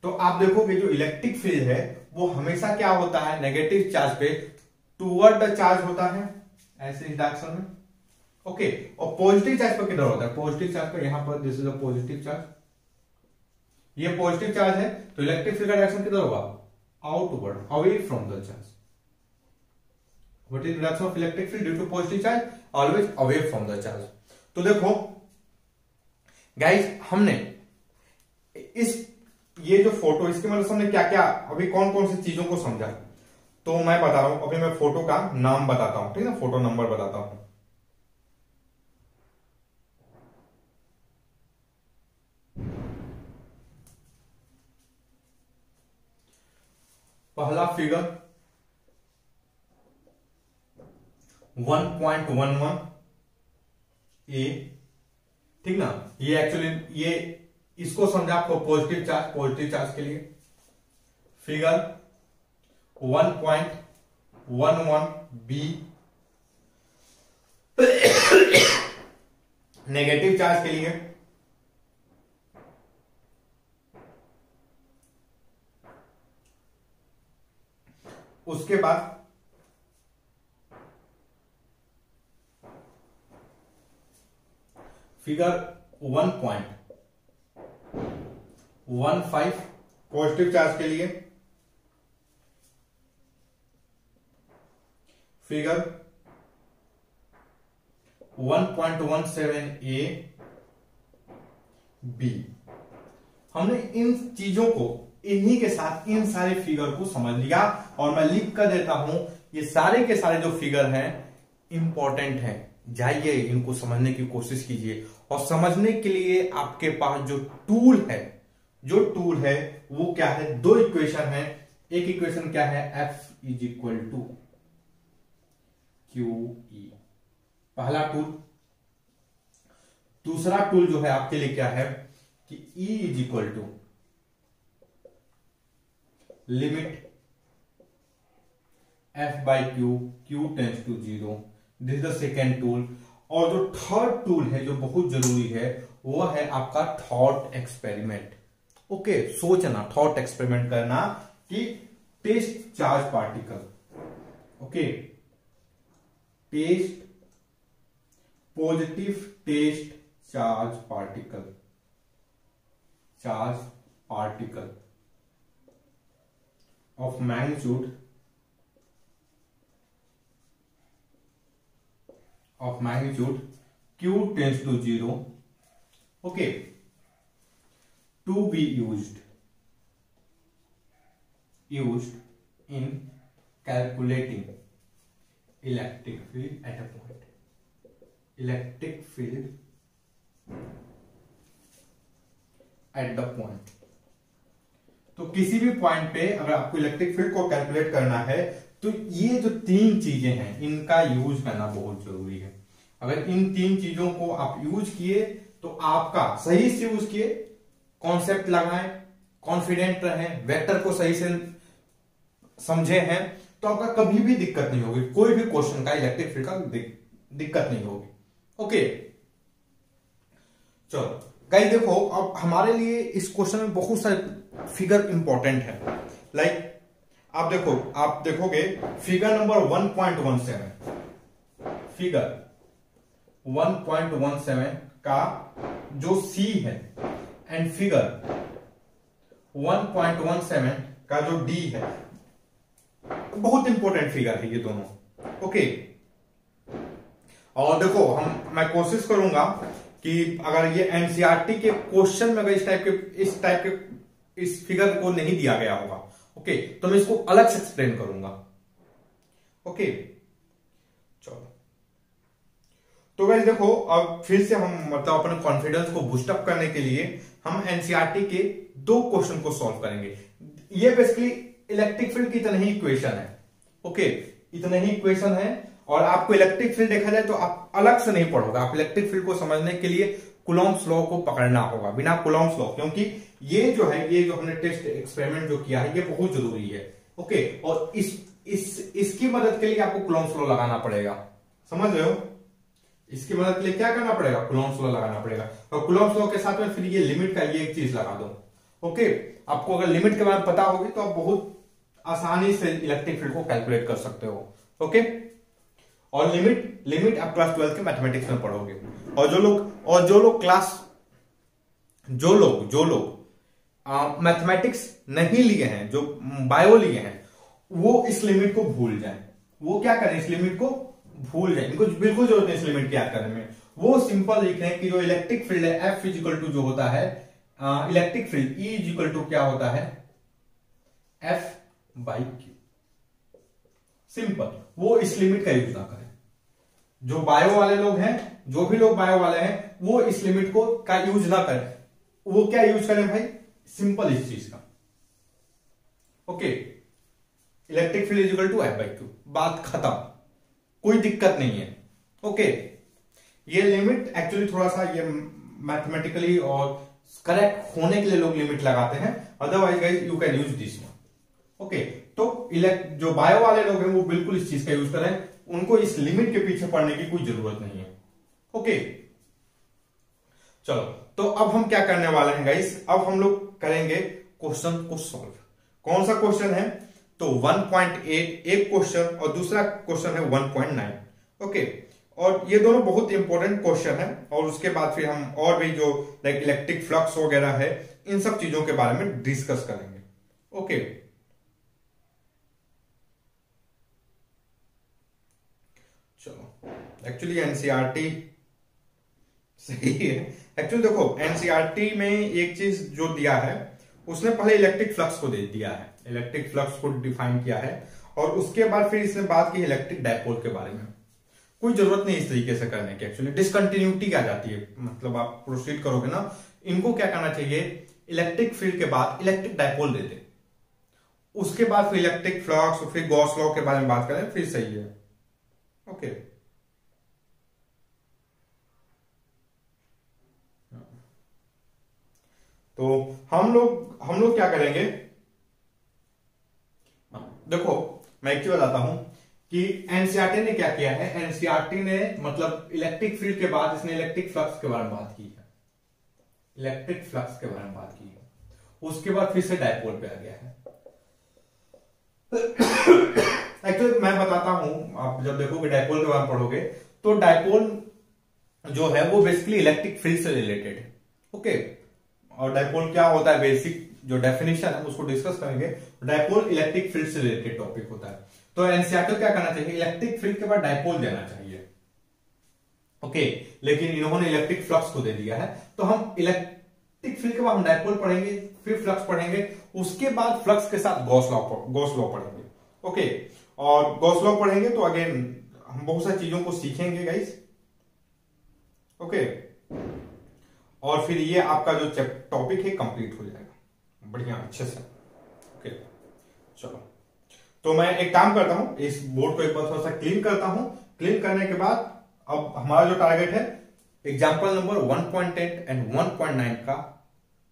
तो आप देखोगे जो इलेक्ट्रिक फील्ड है वो हमेशा क्या होता है, नेगेटिव चार्ज पे टूवर्ड द चार्ज होता है, ऐसे इस डायरेक्शन में। ओके, और पॉजिटिव चार्ज पर किधर होता है, पॉजिटिव चार्ज पर यहां पर, this is a positive charge, ये पॉजिटिव चार्ज है, तो इलेक्ट्रिक फील्ड का डायरेक्शन किधर होगा, outward, away from the charge. What is direction of electric field due to positive charge, always away from the charge. तो देखो गाइस, हमने ये जो फोटो, इसके मतलब हमने क्या क्या अभी कौन कौन सी चीजों को समझा, तो मैं बता रहा हूं। अभी मैं फोटो का नाम बताता हूं, ठीक है, फोटो नंबर बताता हूं। पहला फिगर 1.11 ए, ठीक ना। ये एक्चुअली ये इसको समझा आपको पॉजिटिव चार्ज के लिए। फिगर 1.11 बी नेगेटिव चार्ज के लिए। उसके बाद फिगर 1.15 पॉजिटिव चार्ज के लिए। Figure 1.17 A B. हमने इन चीजों को इन्हीं के साथ इन सारे फिगर को समझ लिया, और मैं लिख कर देता हूं, ये सारे के सारे जो फिगर हैं इंपॉर्टेंट हैं। जाइए इनको समझने की कोशिश कीजिए, और समझने के लिए आपके पास जो टूल है वो क्या है, दो इक्वेशन है। एक इक्वेशन क्या है, F is equal to QE, पहला टूल। दूसरा टूल जो है आपके लिए क्या है कि E is equal to limit F by Q tends to 0। This is the second tool. और जो थर्ड टूल है जो बहुत जरूरी है वो है आपका थॉट एक्सपेरिमेंट। ओके, सोचना, थॉट एक्सपेरिमेंट करना कि test charge particle. Okay, test positive test charge particle of magnitude Q tends to 0, okay, to be used in calculating electric field at a point. Electric field at the point. तो किसी भी point पे अगर आपको electric field को calculate करना है तो ये जो तीन चीजें हैं इनका यूज करना बहुत जरूरी है। अगर इन तीन चीजों को आप यूज किए तो आपका सही से यूज किए, कॉन्सेप्ट लगाएं, कॉन्फिडेंट रहें, वेक्टर को सही से समझे हैं तो आपका कभी भी दिक्कत नहीं होगी, कोई भी क्वेश्चन का इलेक्ट्रिक फील्ड का दिक्कत नहीं होगी। ओके, चलो गाइस देखो, अब हमारे लिए इस क्वेश्चन में बहुत सारे फिगर इंपॉर्टेंट है। लाइक आप देखोगे फिगर नंबर 1.17, फिगर 1.17 का जो सी है एंड फिगर 1.17 का जो डी है, बहुत इंपॉर्टेंट फिगर है ये दोनों। ओके, और देखो मैं कोशिश करूंगा कि अगर ये एनसीईआरटी के क्वेश्चन में अगर इस टाइप के इस फिगर को नहीं दिया गया होगा, ओके, तो मैं इसको अलग से एक्सप्लेन करूंगा। ओके, चलो तो गाइस देखो, अब फिर से हम मतलब अपने कॉन्फिडेंस को बूस्ट अप करने के लिए हम एनसीईआरटी के दो क्वेश्चन को सॉल्व करेंगे। ये बेसिकली इलेक्ट्रिक फील्ड की इतना ही इक्वेशन है। ओके, इतना ही इक्वेशन है, और आपको इलेक्ट्रिक फील्ड देखा जाए तो आप अलग से नहीं पढ़ोगे। आप इलेक्ट्रिक फील्ड को समझने के लिए कूलॉम्स लॉ को पकड़ना होगा, बिना कूलॉम्स लॉ, क्योंकि ये जो हमने टेस्ट एक्सपेरिमेंट जो किया है ये बहुत जरूरी है। ओके, और इसकी मदद के लिए आपको कूलॉम्स लॉ लगाना पड़ेगा, समझ रहे हो? इसकी मदद के लिए क्या करना पड़ेगा? कूलॉम्स लॉ लगाना पड़ेगा, और कूलॉम्स लॉ के साथ में फिर ये लिमिट का ये एक चीज लगा दो। ओके, आपको अगर लिमिट के बारे में पता होगी तो आप बहुत आसानी से इलेक्ट्रिक फील्ड को कैलकुलेट कर सकते हो। ओके, और लिमिट आप क्लास 12 के मैथमेटिक्स में पढ़ोगे। और जो लोग मैथमेटिक्स नहीं लिए हैं, जो बायो लिए हैं, वो इस लिमिट को भूल जाएं। वो क्या करें? इस लिमिट को भूल जाएं, इनको बिल्कुल जरूरत नहीं इस लिमिट की याद करने में। वो सिंपल लिख रहे हैं कि जो इलेक्ट्रिक फील्ड है F इजिकल टू जो होता है electric field E equal to क्या होता है F बाई क्यू। सिंपल, वो इस लिमिट का यूज ना करें। जो बायो वाले लोग हैं, जो भी लोग बायो वाले हैं, वो इस लिमिट को का यूज ना करें। वो क्या यूज करें भाई, सिंपल इस चीज का। Okay, electric field equal to F by Q, बात खत्म, कोई दिक्कत नहीं है। ओके, ये लिमिट एक्चुअली थोड़ा सा ये मैथमेटिकली और करेक्ट होने के लिए लोग लिमिट लगाते हैं, otherwise guys you can use this one. Okay, तो जो बायो वाले लोग हैं वो बिल्कुल इस चीज का यूज करें, उनको इस लिमिट के पीछे पड़ने की कोई जरूरत नहीं है। ओके, चलो, तो अब हम क्या करने वाले हैं गाइस, अब हम लोग करेंगे क्वेश्चन को सॉल्व। कौन सा क्वेश्चन है, तो 1.8 एक क्वेश्चन और दूसरा क्वेश्चन है 1.9। ओके, और ये दोनों बहुत इंपॉर्टेंट क्वेश्चन है, और उसके बाद फिर हम और भी जो लाइक इलेक्ट्रिक फ्लक्स वगैरह है इन सब चीजों के बारे में डिस्कस करेंगे। ओके, चलो, एक्चुअली एनसीईआरटी सही है। एक्चुअली देखो, एनसीईआरटी में एक चीज जो दिया है, उसने पहले इलेक्ट्रिक फ्लक्स को दे दिया है, इलेक्ट्रिक फ्लक्स को डिफाइन किया है, और उसके बाद फिर इसने बात की इलेक्ट्रिक डायपोल के बारे में। कोई जरूरत नहीं इस तरीके से करने की, एक्चुअली डिसकंटिन्यूटी आ जाती है, मतलब आप प्रोसीड करोगे ना, इनको क्या करना चाहिए, इलेक्ट्रिक फील्ड के बाद इलेक्ट्रिक डायपोल दे दे, उसके बाद फिर इलेक्ट्रिक फ्लक्स और फिर गॉस लॉ के बारे में बात करें, फिर सही है। ओके, तो हम लोग क्या करेंगे, देखो मैं एक चीज बताता हूं कि एनसीईआरटी ने क्या किया है, एनसीईआरटी ने मतलब इलेक्ट्रिक फील्ड के बाद इसने इलेक्ट्रिक फ्लक्स के बारे में बात की है, इलेक्ट्रिक फ्लक्स के बारे में बात की है, उसके बाद फिर से डायपोल पे आ गया है। एक्चुअली मैं बताता हूं, आप जब देखोगे डायपोल के बारे में पढ़ोगे, तो डायपोल जो है वो बेसिकली इलेक्ट्रिक फील्ड से रिलेटेड है। ओके, और डायपोल क्या होता है, बेसिक जो डेफिनेशन है उसको डिस्कस करेंगे। डायपोल इलेक्ट्रिक फील्ड से रिलेटेड टॉपिक होता है, तो एनसीईआरटी को क्या करना चाहिए, इलेक्ट्रिक फील्ड के बाद डायपोल देना चाहिए। ओके, लेकिन इन्होंने इलेक्ट्रिक फ्लक्स को दे दिया है, तो हम इलेक्ट्रिक फील्ड के बाद हम डायपोल पढ़ेंगे, फिर फ्लक्स पढ़ेंगे, उसके बाद फ्लक्स के साथ गॉस लॉ पढ़ेंगे। ओके, और गॉस लॉ पढ़ेंगे तो अगेन हम बहुत सारी चीजों को सीखेंगे गाइस। ओके, और फिर ये आपका जो टॉपिक है कंप्लीट हो जाएगा बढ़िया अच्छे से। ओके, चलो, तो मैं एक काम करता हूं, इस बोर्ड को एक बार थोड़ा सा क्लीन करता हूं। क्लीन करने के बाद अब हमारा जो टारगेट है एग्जांपल नंबर 1.8 एंड 1.9 का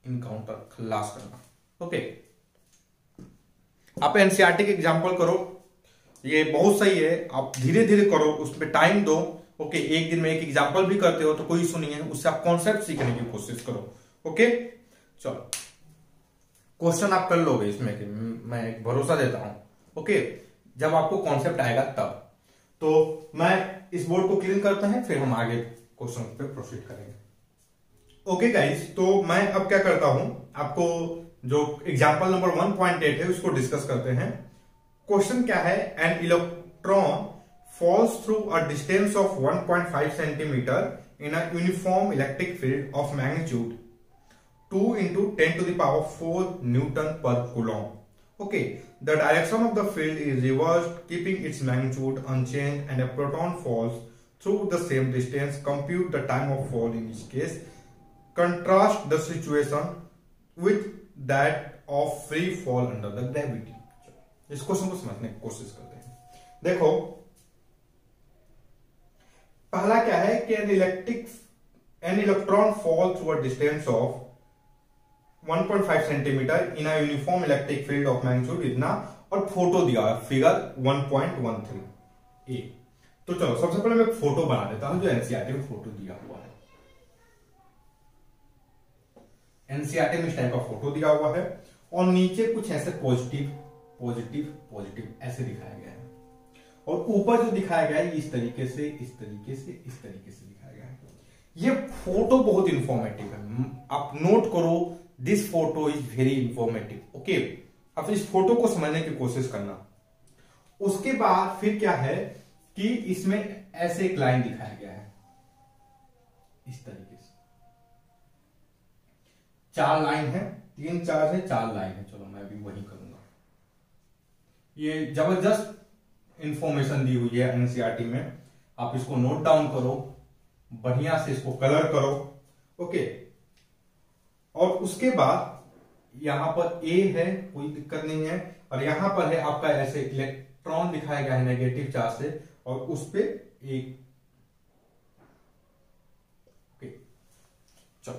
इनकाउंटर खलास करना। ओके, आप एनसीईआरटी के एग्जांपल करो, ये बहुत सही है, आप धीरे धीरे करो, उसमें टाइम दो। ओके, एक दिन में एक एग्जांपल भी करते हो तो कोई इशू नहीं है, उससे आप कॉन्सेप्ट सीखने की कोशिश करो। ओके, चलो, क्वेश्चन आप कर लोगे इसमें कि मैं एक भरोसा देता हूं। ओके, जब आपको कॉन्सेप्ट आएगा तब। तो मैं इस बोर्ड को क्लीन करते हैं, फिर हम आगे क्वेश्चन पे प्रोसीड करेंगे। ओके गाइस, तो मैं अब क्या करता हूं, आपको जो एग्जांपल नंबर 1.8 है उसको डिस्कस करते हैं। क्वेश्चन क्या है, an electron falls through a distance of 1.5 centimeter in a uniform electric field of magnitude 2 into 10 to the power 4 Newton per Coulomb. Okay, the direction of the field is reversed, keeping its magnitude unchanged, and a proton falls through the same distance. Compute the time of fall in each case. Contrast the situation with that of free fall under the gravity. इस question को समझने की कोशिश करते हैं। देखो, पहला क्या है कि an electron fall through a distance of 1.5 centimetre in a uniform electric field of magnitude इतना, और फोटो दिया है फिगर 1.13 ए। तो चलो सबसे पहले मैं एक फोटो बना देता हूं, जो एनसीईआरटी में फोटो दिया हुआ है। एनसीईआरटी में इस टाइप का फोटो दिया हुआ है, और नीचे कुछ ऐसे पॉजिटिव पॉजिटिव पॉजिटिव ऐसे दिखाया गया है, और ऊपर जो दिखाया गया है इस तरीके से इस तरीके से इस तरीके से दिखाया गया है। ये फोटो बहुत इंफॉर्मेटिव है, आप नोट करो, this photo is very informative. Okay, अब इस फोटो को समझने की कोशिश करना। उसके बाद फिर क्या है कि इसमें ऐसे एक लाइन दिखाया गया है, इस तरीके से 4 लाइन है, 3 चार्ज है, 4 लाइन है। चलो मैं भी वही करूंगा। ये जबरदस्त इंफॉर्मेशन दी हुई है एनसीईआरटी में, आप इसको नोट डाउन करो, बढ़िया से इसको कलर करो। ओके, और उसके बाद यहां पर ए है, कोई दिक्कत नहीं है, और यहां पर है आपका ऐसे इलेक्ट्रॉन दिखाया गया है नेगेटिव चार्ज से, और उस पे एक। ओके चलो,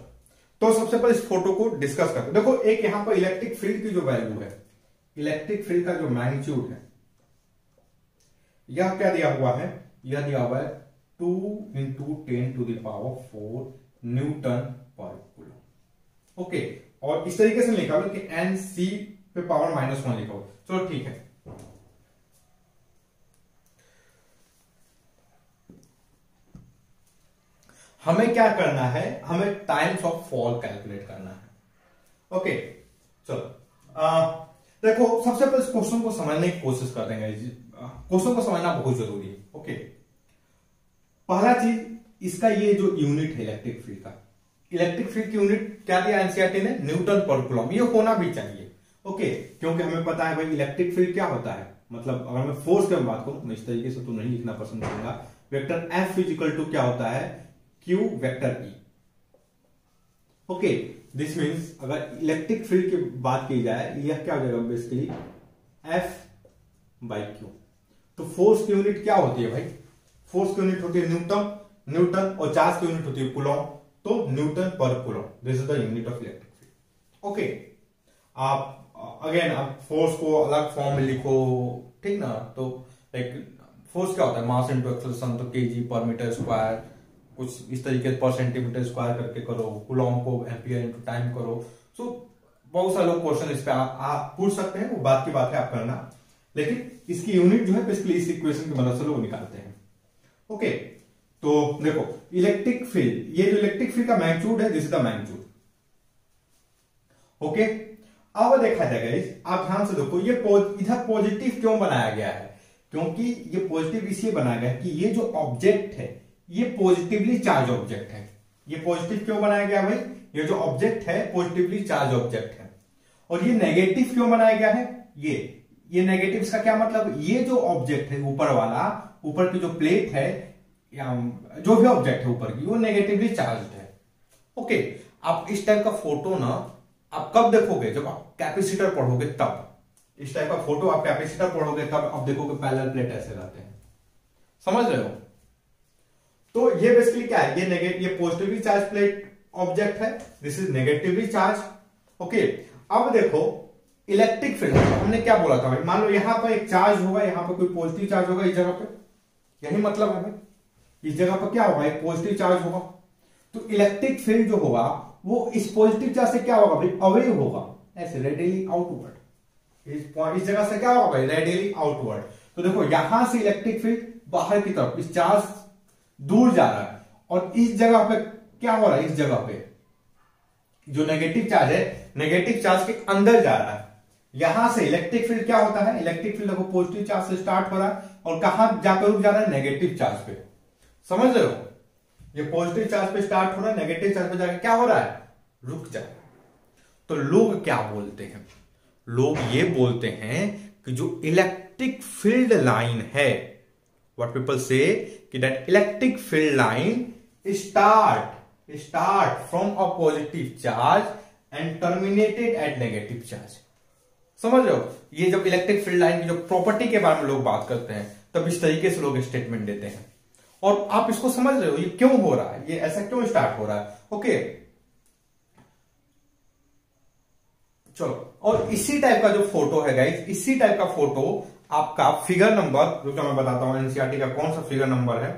तो सबसे पहले इस फोटो को डिस्कस करते हैं। देखो, एक यहां पर इलेक्ट्रिक फील्ड की जो वैल्यू है, इलेक्ट्रिक फील्ड का जो मैग्नीट्यूड है, यह क्या दिया हुआ है, यह दिया हुआ है 2 × 10⁴ न्यूटन पर कूलम। ओके, और इस तरीके से लिखा हुआ कि NC पे पावर -1 लिखा हुआ। चलो ठीक है, हमें क्या करना है, हमें टाइम्स ऑफ फॉल कैलकुलेट करना है। ओके चलो, देखो सबसे पहले इस क्वेश्चन को समझने की कोशिश कर देंगे। क्वेश्चन को समझना बहुत जरूरी है। ओके, पहला चीज, इसका ये जो यूनिट है इलेक्ट्रिक फील्ड का, इलेक्ट्रिक फील्ड की यूनिट क्या दिया एनसीईआरटी ने, न्यूटन पर कूलम। ये होना भी चाहिए। ओके, क्योंकि हमें पता है भाई इलेक्ट्रिक फील्ड क्या होता है, मतलब अगर मैं फोर्स की बात करूं, मैं इस तरीके से तो नहीं लिखना पसंद करूंगा, वेक्टर F = क्या होता है, Q vector E। Okay, this means अगर इलेक्ट्रिक फील्ड की बात की जाए, यह क्या हो जाएगा बेसिकली F/Q। तो फोर्स की यूनिट क्या होती है भाई, फोर्स की यूनिट होती है न्यूटन, और चार्ज की यूनिट होती है कूलम, तो न्यूटन पर coulomb, this is the unit of electric field. Okay, आप अगेन आप फोर्स को अलग फॉर्म में लिखो, ठीक ना, तो लाइक फोर्स क्या होता है, मास इनटू एक्सेलरेशन, तो kg/m², कुछ इस तरीके से पर cm² करके करो, कूलम को एम्पियर इनटू टाइम करो। सो बहुत सारे लोग क्वेश्चन इस पे आप पूछ सकते हैं, वो बात की बात है, आप करना, लेकिन इसकी यूनिट जो है बेसिकली इस इक्वेशन की मदद से लोग निकालते हैं। ओके, तो देखो इलेक्ट्रिक फील्ड, ये जो इलेक्ट्रिक फील्ड का मैग्नीट्यूड है, this is the magnitude. Okay, अब देखा जाएगा, आप ध्यान से देखो, ये इधर पॉजिटिव क्यों बनाया गया है, क्योंकि ये पॉजिटिव इसलिए बनाया गया है कि ये जो ऑब्जेक्ट है, ये पॉजिटिवली चार्ज ऑब्जेक्ट है। ये पॉजिटिव क्यों बनाया गया भाई, ये जो ऑब्जेक्ट है पॉजिटिवली चार्ज ऑब्जेक्ट है। और ये नेगेटिव क्यों बनाया गया है, ये नेगेटिव, इसका क्या मतलब, ये जो ऑब्जेक्ट है ऊपर वाला, ऊपर की जो प्लेट है, या जो भी ऑब्जेक्ट है ऊपर की, वो नेगेटिवली चार्ज है। ओके, आप इस टाइप का फोटो ना आप कब देखोगे, जब आप कैपेसिटर पढ़ोगे तब। इस टाइप का फोटो आप कैपेसिटर पढ़ोगे तब आप देखोगे पैरेलल प्लेट ऐसे रहते हैं, समझ रहे हो। तो ये बेसिकली क्या है, ये पॉजिटिवली चार्ज प्लेट ऑब्जेक्ट है, this is negatively charge. Okay, अब देखो इलेक्ट्रिक फील्ड, हमने क्या बोला था भाई, मान लो यहां पर एक चार्ज होगा, यहां पर कोई पॉजिटिव चार्ज होगा इस जगह पे, यही मतलब है भाई, इस जगह पर क्या होगा, एक पॉजिटिव चार्ज होगा। तो इलेक्ट्रिक फील्ड जो होगा वो इस पॉजिटिव चार्ज से क्या होगा भाई, अवे होगा, ऐसे रेडियली आउटवर्ड। इस जगह से क्या होगा भाई, रेडियली आउटवर्ड। तो देखो यहां से इलेक्ट्रिक फील्ड बाहर की तरफ, इस चार्ज दूर जा रहा है, और इस जगह पे क्या हो रहा है, इस जगह पे जो नेगेटिव चार्ज है, नेगेटिव चार्ज के अंदर जा रहा है। यहां से इलेक्ट्रिक फील्ड क्या होता है, इलेक्ट्रिक फील्ड देखो पॉजिटिव चार्ज से स्टार्ट हो रहा है, और कहां जाकर रुक जा रहा है, नेगेटिव चार्ज पे। समझ रहे हो, ये पॉजिटिव चार्ज पे स्टार्ट हो रहा है, नेगेटिव चार्ज पे जाकर क्या हो रहा है, रुक जा रहा है। तो लोग क्या बोलते हैं, लोग ये बोलते हैं कि जो इलेक्ट्रिक फील्ड लाइन है, व्हाट पीपल से, कि that electric field line start from a positive charge and terminated at negative charge. समझ रहे हो, ये जब इलेक्ट्रिक फील्ड लाइन की जो प्रॉपर्टी के बारे में लोग बात करते हैं, तब इस तरीके से लोग स्टेटमेंट देते हैं। और आप इसको समझ रहे हो ये क्यों हो रहा है, ये ऐसा क्यों स्टार्ट हो रहा है। ओके, चलो, और इसी टाइप का जो फोटो है गाइस, इसी टाइप का फोटो आपका फिगर नंबर, जो मैं बताता हूं एनसीईआरटी का कौन सा फिगर नंबर है,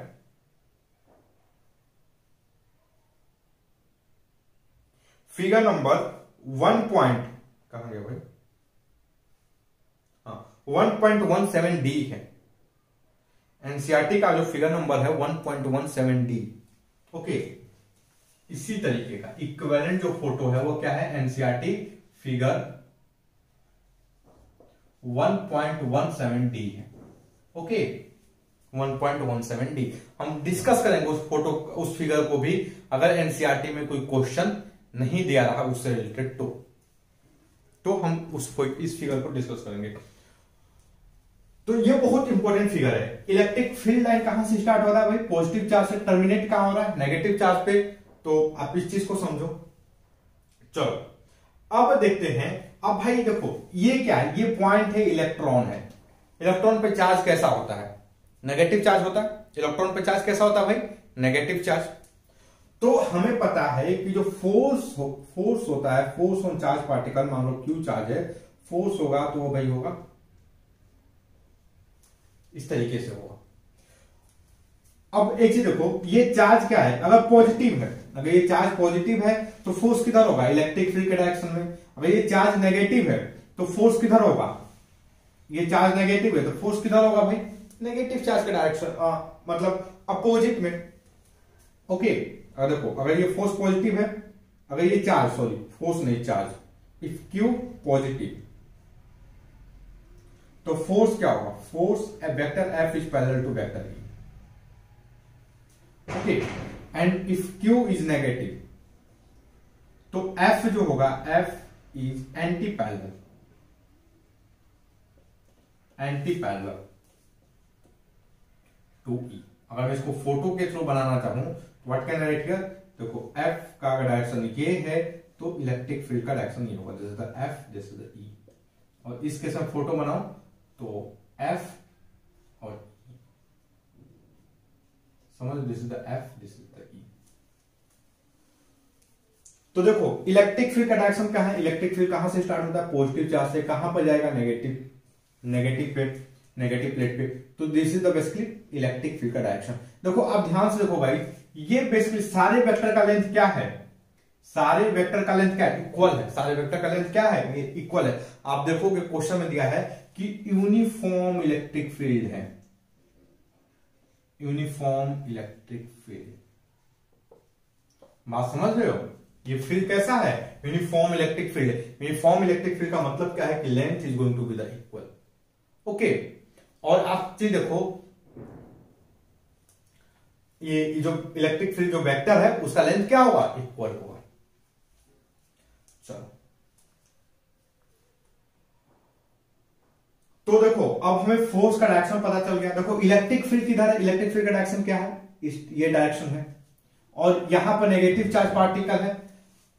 फिगर नंबर 1 कहां गया भाई, 1.17D है। एनसीईआरटी का जो फिगर नंबर है 1.17D। ओके, इसी तरीके का इक्विवेलेंट जो फोटो है वो क्या है, एनसीईआरटी फिगर 1.17D है। Okay, 1.17 D. हम डिस्कस करेंगे उस फोटो उस फिगर को भी, अगर एनसीईआरटी में कोई क्वेश्चन नहीं दिया रहा उससे रिलेटेड तो हम इस फिगर को डिस्कस करेंगे। तो ये बहुत इंपॉर्टेंट फिगर है। इलेक्ट्रिक फील्ड लाइन कहां से स्टार्ट हो रहा है भाई? पॉजिटिव चार्ज से। टर्मिनेट कहां हो रहा है? नेगेटिव चार्ज पे। तो आप इस चीज को समझो। चलो अब देखते हैं। अब भाई देखो ये क्या है? ये पॉइंट है, इलेक्ट्रॉन है। इलेक्ट्रॉन पे चार्ज कैसा होता है? नेगेटिव चार्ज होता है। इलेक्ट्रॉन पे चार्ज कैसा होता है भाई? Negative charge. तो हमें पता है कि जो फोर्स होता है, फोर्स ऑन चार्ज पार्टिकल, मान लो क्यू चार्ज है, फोर्स होगा तो वो भाई होगा इस तरीके से होगा। अब एक चीज देखो, ये चार्ज क्या है? अगर पॉजिटिव है, अगर ये चार्ज पॉजिटिव है तो फोर्स किधर होगा? इलेक्ट्रिक फील्ड के डायरेक्शन में। अगर ये चार्ज नेगेटिव है तो फोर्स किधर होगा? ये चार्ज नेगेटिव है तो फोर्स किधर होगा भाई? नेगेटिव चार्ज के डायरेक्शन, मतलब अपोजिट में। ओके, अगर देखो, अगर ये फोर्स पॉजिटिव है, अगर ये चार्ज, सॉरी फोर्स नहीं चार्ज, इफ क्यू पॉजिटिव तो फोर्स क्या होगा? Force vector F is parallel to vector E. Okay, and if q is negative तो एफ जो होगा, F is anti parallel to E. अगर मैं इसको फोटो के थ्रू बनाना चाहूं तो what can I write here? देखो एफ का अगर डायरेक्शन ये है तो इलेक्ट्रिक फील्ड का डायरेक्शन ये होगा, this is the F, this is the E. और इस केस में फोटो बनाओ तो एफ और ई, समझ, this is the F, this is the E. तो देखो इलेक्ट्रिक फील्ड का डायरेक्शन क्या है? इलेक्ट्रिक फील्ड कहां से स्टार्ट होता है? पॉजिटिव चार्ज से। कहां पर जाएगा? नेगेटिव प्लेट पे। तो this is the basically electric field का डायरेक्शन। देखो अब ध्यान से देखो भाई, ये बेसिकली सारे वेक्टर का लेंथ क्या है? सारे वेक्टर का लेंथ क्या है? इक्वल है। सारे वेक्टर का लेंथ क्या है? ये इक्वल है। आप देखोगे क्वेश्चन में दिया है कि यूनिफॉर्म इलेक्ट्रिक फील्ड है, यूनिफॉर्म इलेक्ट्रिक फील्ड। बात समझ रहे हो? ये फील्ड कैसा है? यूनिफॉर्म इलेक्ट्रिक फील्ड है। यूनिफॉर्म इलेक्ट्रिक फील्ड का मतलब क्या है? कि length is going to be the equal. Okay, और आप चीज देखो, ये जो इलेक्ट्रिक फील्ड जो वेक्टर है उसका लेंथ क्या होगा? इक्वल होगा। चलो तो देखो अब हमें फोर्स का डायरेक्शन पता चल गया। देखो इलेक्ट्रिक फील्ड किधर है? इलेक्ट्रिक फील्ड का डायरेक्शन क्या है? ये डायरेक्शन है, और यहां पर नेगेटिव चार्ज पार्टिकल है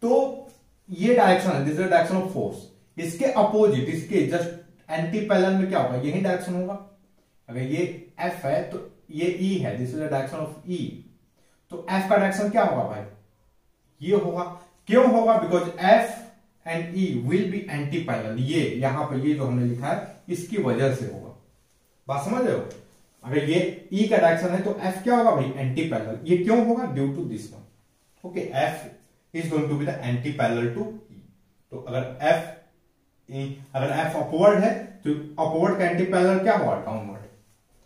तो ये डायरेक्शन है, this is the direction of force. इसके अपोजिट, इसके जस्ट एंटी पैरेलल में क्या होगा? यही डायरेक्शन होगा। अगर ये एफ है तो ये ई है, this is the direction of E. तो एफ का डायरेक्शन क्या होगा भाई? ये होगा। क्यों होगा? Because F and E will be anti parallel. ये यहां पर ये जो हमने लिखा है इसकी वजह से होगा। बात समझ रहे हो? अगर ये ई का डायरेक्शन है तो एफ क्या होगा भाई? Anti parallel. ये क्यों होगा? Due to this one. Okay, F is going to be the anti parallel to E. तो अगर एफ अपवर्ड है तो अपवर्ड का एंटी पैरेलल क्या होगा? डाउनवर्ड।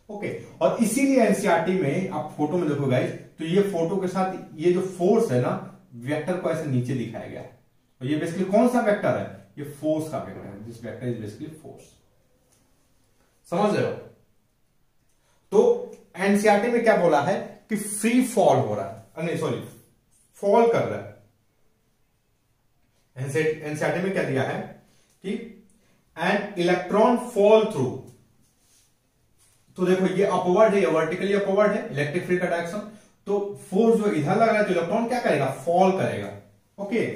ओके, और इसीलिए एनसीईआरटी में आप फोटो में देखो गाइस, तो ये फोटो के साथ ये जो फोर्स है ना, वेक्टर को ऐसे नीचे दिखाया गया है। और ये बेसिकली कौन सा वेक्टर है? ये फोर्स का वेक्टर है। This vector is basically force. समझ रहे हो? तो एनसीईआरटी में क्या बोला है कि फ्री फॉल हो रहा है, नहीं सॉरी, फॉल कर रहा है। एनसीईआरटी में क्या दिया है कि एन इलेक्ट्रॉन फॉल थ्रू। तो देखो ये अपवर्ड है, ये वर्टिकली अपवर्ड है इलेक्ट्रिक फील्ड का डायरेक्शन। तो फोर्स जो इधर लग रहा है तो इलेक्ट्रॉन क्या करेगा? फॉल करेगा। Okay,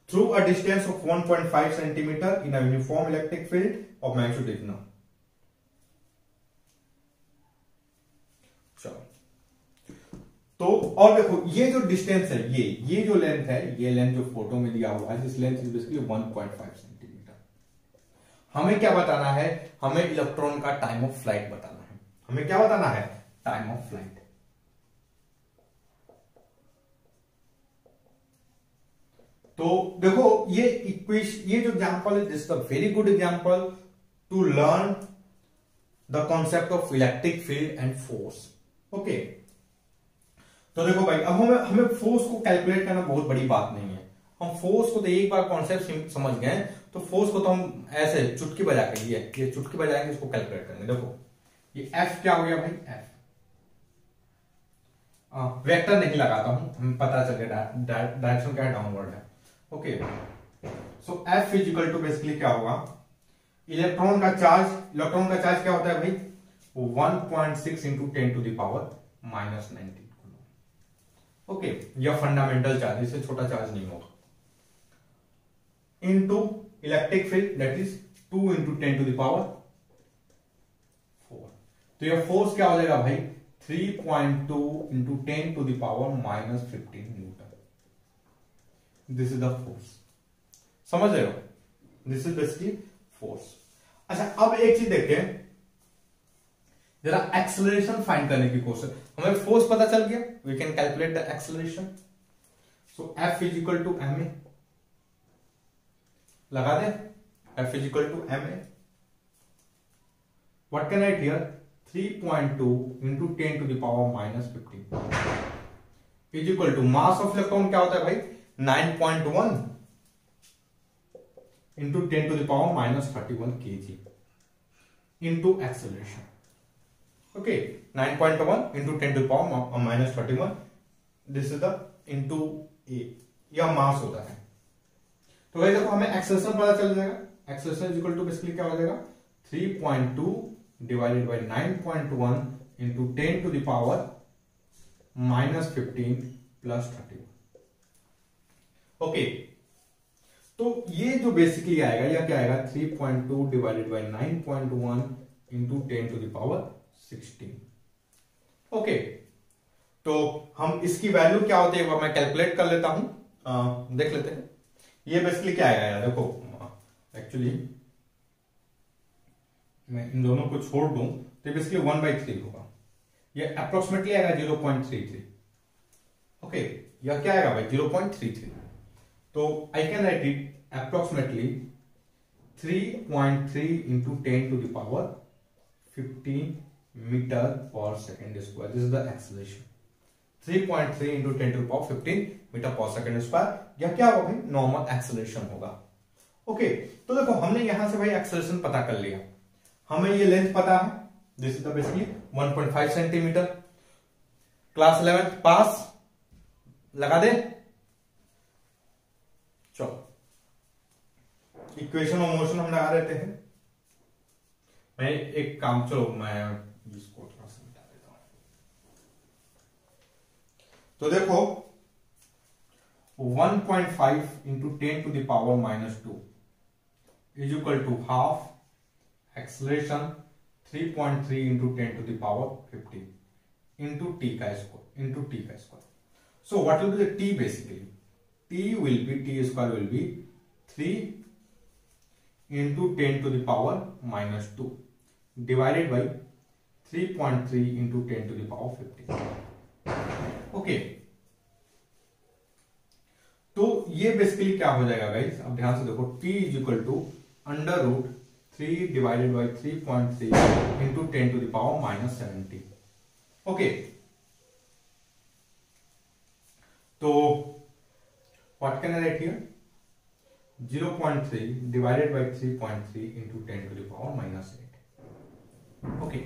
through a distance of 1.5 centimetre in a uniform electric field of magnitude इतना। चलो तो और देखो ये जो डिस्टेंस है, ये जो लेंथ है, ये लेंथ जो फोटो में दिया हुआ है, this length is basically 1.5 centimetre. हमें क्या बताना है? हमें इलेक्ट्रॉन का टाइम ऑफ फ्लाइट बताना है। हमें क्या बताना है? Time of flight. तो देखो ये जो एग्जांपल है, this is a very good example to learn the concept of electric field and force. Okay, तो देखो भाई अब हमें फोर्स को कैलकुलेट करना बहुत बड़ी बात नहीं है। हम फोर्स को तो एक बार कॉन्सेप्ट समझ गए, तो फोर्स को तो हम ऐसे चुटकी बजा के ये चुटकी बजाएंगे, इसको कैलकुलेट करेंगे। देखो ये एफ क्या हो गया भाई, एफ। वेक्टर नहीं लगाता हूं, हमें पता चल गया डायरेक्शन क्या है, डाउनवर्ड है। Okay, so F equal to basically क्या होगा, इलेक्ट्रॉन का चार्ज क्या होता है भाई, 1.6 into 10 to the power -19 coulomb. Okay, यह फंडामेंटल चार्ज, इससे छोटा चार्ज नहीं होगा। Into electric field that is 2 into 10 to the power 4। तो यह फोर्स क्या हो जाएगा भाई, 3.2 into 10 to the power -15 newton. This is the force, समझ रहे हो, दिस इज बेसिकली फोर्स। अच्छा, अब एक चीज देखते हैं, जरा एक्सेलरेशन फाइंड करने की कोशिश। हमें फोर्स पता चल गया, we can calculate the acceleration. So F is equal to m a, लगा दे, F is equal to m a. What can write here, 3.2 into 10 to the power -15 is equal to mass of electron क्या होता है भाई, 9.1 into 10 to the power -31 kg into acceleration. Okay, 9.1 into 10 to the power -31, this is the into a, यह मास होता है। तो भाई देखो, हमें एक्सेलरेशन पता चल जाएगा, acceleration is equal to basically क्या हो जाएगा, 3.2 divided by 9.1 into 10 to the power -15 plus 31। Okay, तो ये जो बेसिकली आएगा, यह क्या आएगा, 3.2 divided by 9.1 into 10 to the power 16। Okay, तो हम इसकी वैल्यू क्या होती है वो मैं कैलकुलेट कर लेता हूं, देख लेते हैं। ये बेसिकली क्या आएगा यार, देखो एक्चुअली मैं इन दोनों को छोड़ दूं तो बेसिकली 1/3 होगा, ये अप्रोक्सीमेटली आएगा 0.33। ओके, यह क्या आएगा भाई, 0.33। तो आई कैन राइट इट approximately 3.3 into 10 to the power 15 metre per second square, this is the acceleration. 3.3 into 10 to the power 15 metre per second square, यह क्या होगा भाई, नॉर्मल एक्सेलरेशन होगा। ओके, तो देखो हमने यहां से भाई एक्सेलरेशन पता कर लिया, हमें ये लेंथ पता है, this is the basically 1.5 centimetre. Class 11 पास, लगा दे, चलो इक्वेशन ऑफ मोशन हम लगा देते हैं। मैं एक काम, चलो मैं इसको थोड़ा सा मिटा देता हूं। तो देखो 1.5 into 10 to the power -2 is equal to half acceleration 3.3 into 10 to the power 15 into T का square. So what will be the T basically, T square will be 3 into 10 to the power -2 divided by 3.3 into 10 to the power 15। Okay, तो ये basically क्या हो जाएगा guys, अब ध्यान से देखो, t is equal to √3 divided by 3.3 into 10 to the power -17। Okay, तो what can I write here, 0.3 divided by 3.3 into 10 to the power -8। Okay,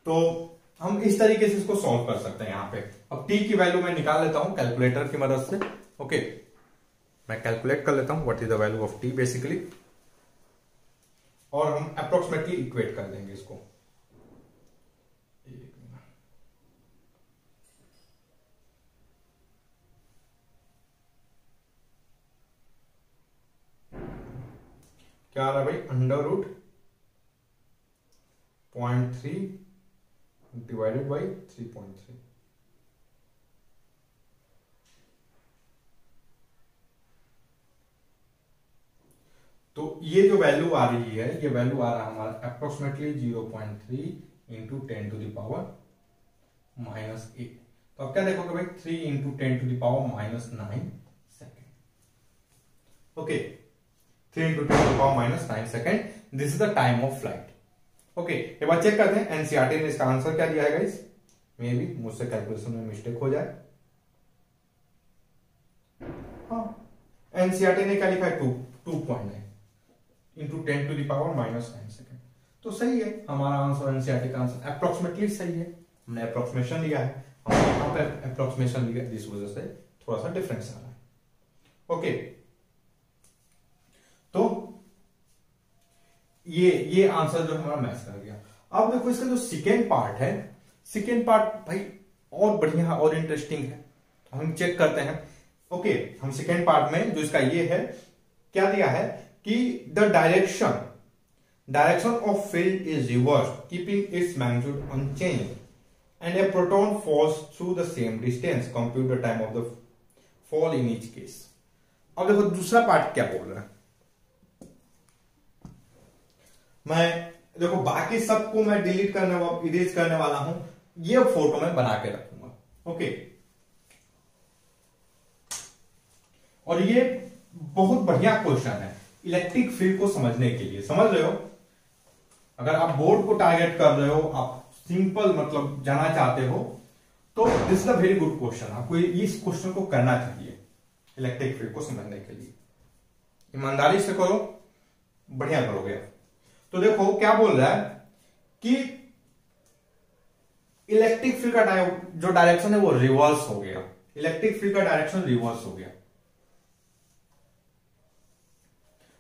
तो हम इस तरीके से इसको सॉल्व कर सकते हैं। यहां पे अब t की वैल्यू मैं निकाल लेता हूं कैलकुलेटर की मदद से। ओके, मैं कैलकुलेट कर लेता हूं what is the value of t basically, और हम अप्रोक्सीमेटली इक्वेट कर देंगे इसको। क्या आ रहा है भाई, √0.3 डिवाइडेड बाई 3.3। तो ये जो वैल्यू आ रही है, ये वैल्यू आ रहा है हमारा approximately 0.3 into 10 to the power -8। तो अब क्या देखोगे भाई, 3 into 10 to the power -9 second. Okay, 3 into 10 to the power -9 second, this is the time of flight. Okay, एक बार चेक करते हैं एनसीईआरटी ने इसका आंसर क्या दिया है गाइस, मे बी मुझसे कैलकुलेशन में मिस्टेक हो जाए। हाँ, एनसीईआरटी ने क्या लिखा है, 2.9 into 10 to the power -9 second. तो सही है, हमारा आंसर एनसीईआरटी का आंसर अप्रोक्सीमेटली सही है। हमने अप्रोक्सीमेशन लिया है, हमने यहाँ पे अप्रोक्सीमेशन लिया, जिस वजह से थोड़ा सा डिफरेंस आ रहा है। ओके, तो ये आंसर जो हमारा मैच कर गया। अब देखो इसका जो सेकेंड पार्ट है, सेकेंड पार्ट भाई और बढ़िया और इंटरेस्टिंग है, हम चेक करते हैं। ओके, हम सेकेंड पार्ट में जो इसका ये है, क्या दिया है कि the direction of field is reverse keeping its magnitude unchange and a proton falls through the same distance, compute the time of the fall in each case. अब देखो दूसरा पार्ट क्या बोल रहा है, मैं देखो बाकी सबको मैं डिलीट करने इरेज करने वाला हूं, ये फोटो में बना के रखूंगा। ओके, और ये बहुत बढ़िया क्वेश्चन है इलेक्ट्रिक फील्ड को समझने के लिए, समझ रहे हो। अगर आप बोर्ड को टारगेट कर रहे हो, आप सिंपल मतलब जाना चाहते हो, तो this is a very good question. आपको इस क्वेश्चन को करना चाहिए इलेक्ट्रिक फील्ड को समझने के लिए। ईमानदारी से करो, बढ़िया करोगे। तो देखो क्या बोल रहा है कि इलेक्ट्रिक फील्ड का जो डायरेक्शन है वो रिवर्स हो गया, इलेक्ट्रिक फील्ड का डायरेक्शन रिवर्स हो गया।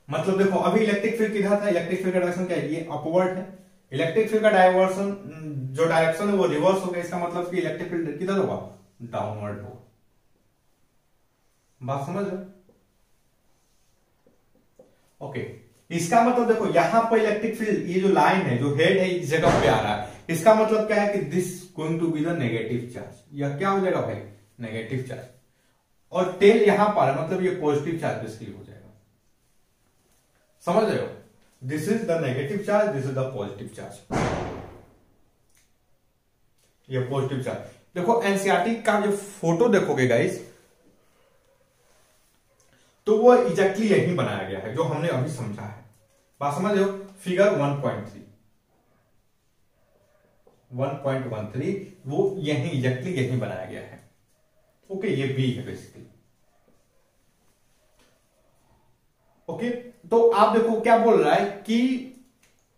मतलब देखो अभी इलेक्ट्रिक फील्ड किधर था, इलेक्ट्रिक फील्ड का डायरेक्शन क्या है, ये अपवर्ड है। इलेक्ट्रिक फील्ड का डायवर्सन जो डायरेक्शन है वो रिवर्स हो गया, इसका मतलब कि इलेक्ट्रिक फील्ड किधर होगा, डाउनवर्ड होगा। बात समझ रहे? ओके, इसका मतलब देखो यहां पर इलेक्ट्रिक फील्ड, ये जो लाइन है, जो हेड है, इस जगह पे आ रहा है। इसका मतलब क्या है कि this going to be the negative charge, या क्या हो जाएगा भाई, नेगेटिव चार्ज। और टेल यहां पर है, मतलब ये पॉजिटिव चार्ज बेसिकली हो जाएगा। समझ रहे हो, this is the negative charge, this is the positive charge, ये पॉजिटिव चार्ज। देखो एनसीईआरटी का जो फोटो देखोगे गाइस, तो वो एग्जैक्टली यही बनाया गया है जो हमने अभी समझा है। बात समझ रहे हो, फिगर 1.13 वो यही एग्जैक्टली यही बनाया गया है। ओके, ये बी है बेसिकली। ओके, तो आप देखो क्या बोल रहा है कि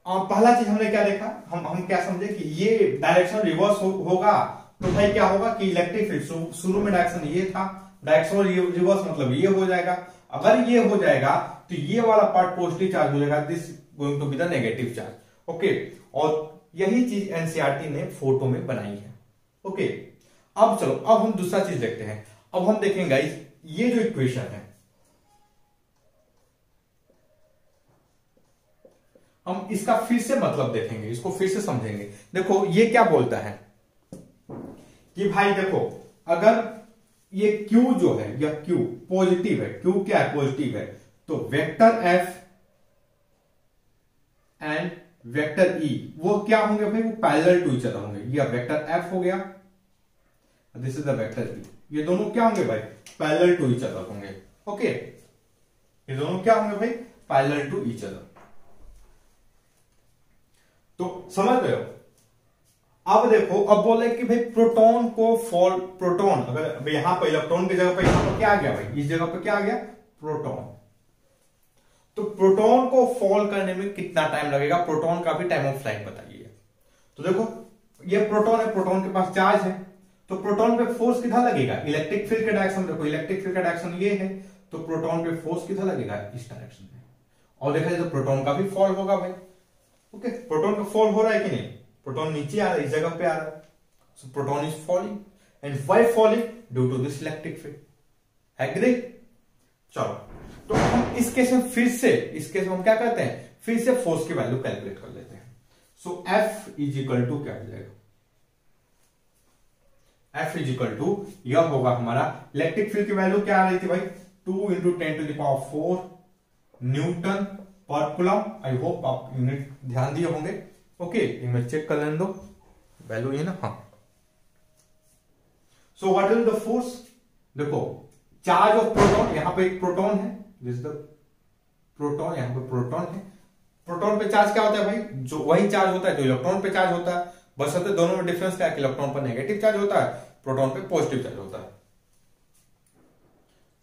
पहला चीज हमने क्या देखा, हम क्या समझे कि ये डायरेक्शन रिवर्स होगा, तो भाई क्या होगा कि इलेक्ट्रिक फील्ड शुरू में डायरेक्शन ये था, डायरेक्शन रिवर्स मतलब ये हो जाएगा। अगर ये हो जाएगा तो ये वाला पार्ट पॉजिटिव चार्ज हो जाएगा, this going to be the negative charge. Okay, और यही चीज एनसीईआरटी ने फोटो में बनाई है। ओके, अब चलो, अब हम दूसरा चीज देखते हैं। अब हम देखेंगे गाइस, ये जो इक्वेशन है, हम इसका फिर से मतलब देखेंगे, इसको फिर से समझेंगे। देखो ये क्या बोलता है कि भाई देखो, अगर ये Q जो है, या Q पॉजिटिव है, Q क्या है, पॉजिटिव है, तो vector F and vector E वो क्या होंगे भाई, वो पैरेलल टू ईच अदर होंगे। ये वेक्टर F हो गया, this is the vector E, ये दोनों क्या होंगे भाई, पैरेलल टू ईच अदर होंगे। ओके, ये दोनों क्या होंगे भाई, पैरेलल टू ईच अदर। तो समझ गए हो। अब देखो, अब बोले कि भाई प्रोटॉन को फॉल, प्रोटॉन अगर यहां पर इलेक्ट्रॉन की जगह पर यहां पर क्या आ गया भाई, इस जगह पर क्या आ गया, प्रोटॉन। तो प्रोटॉन को फॉल करने में कितना टाइम लगेगा, प्रोटॉन का भी टाइम ऑफ फ्लाइट बताइए। तो देखो ये प्रोटॉन है, प्रोटॉन के पास चार्ज है, तो प्रोटॉन पे फोर्स कितना लगेगा, इलेक्ट्रिक फील्ड के डायरेक्शन, देखो इलेक्ट्रिक फील्ड का डायरेक्शन ये है, तो प्रोटॉन पे फोर्स कितना लगेगा, इस डायरेक्शन में। और देखा जाए तो प्रोटॉन का भी फॉल होगा भाई। ओके, प्रोटॉन का फॉल हो रहा है कि नहीं, प्रोटॉन नीचे आ रहा है, इस जगह पे आ रहा है, so proton is falling, and why falling, due to this electric field. Agree? चलो, तो हम इस केस में फिर से, इस केस में हम क्या करते हैं, फिर से फोर्स की वैल्यू कैलकुलेट कर लेते हैं। So F is equal to क्या हो जाएगा, F इज इक्वल टू, यह होगा हमारा इलेक्ट्रिक फील्ड की वैल्यू क्या आ रही थी भाई, 2 × 10⁴ न्यूटन पर कूलम। आई होप आप यूनिट ध्यान दिए होंगे। ओके, इनमें चेक कर लेने दो, वैल्यू ये ना, हाँ। सो व्हाट इज द फोर्स, देखो चार्ज ऑफ प्रोटॉन, यहां पे एक प्रोटॉन है, दिस द प्रोटॉन, यहां पे प्रोटॉन है। प्रोटॉन पे चार्ज क्या होता है भाई, जो वही चार्ज होता है जो इलेक्ट्रॉन पे चार्ज होता है, बस होते दोनों में डिफरेंस क्या है, इलेक्ट्रॉन पर नेगेटिव चार्ज होता है, प्रोटॉन पे पॉजिटिव चार्ज होता है।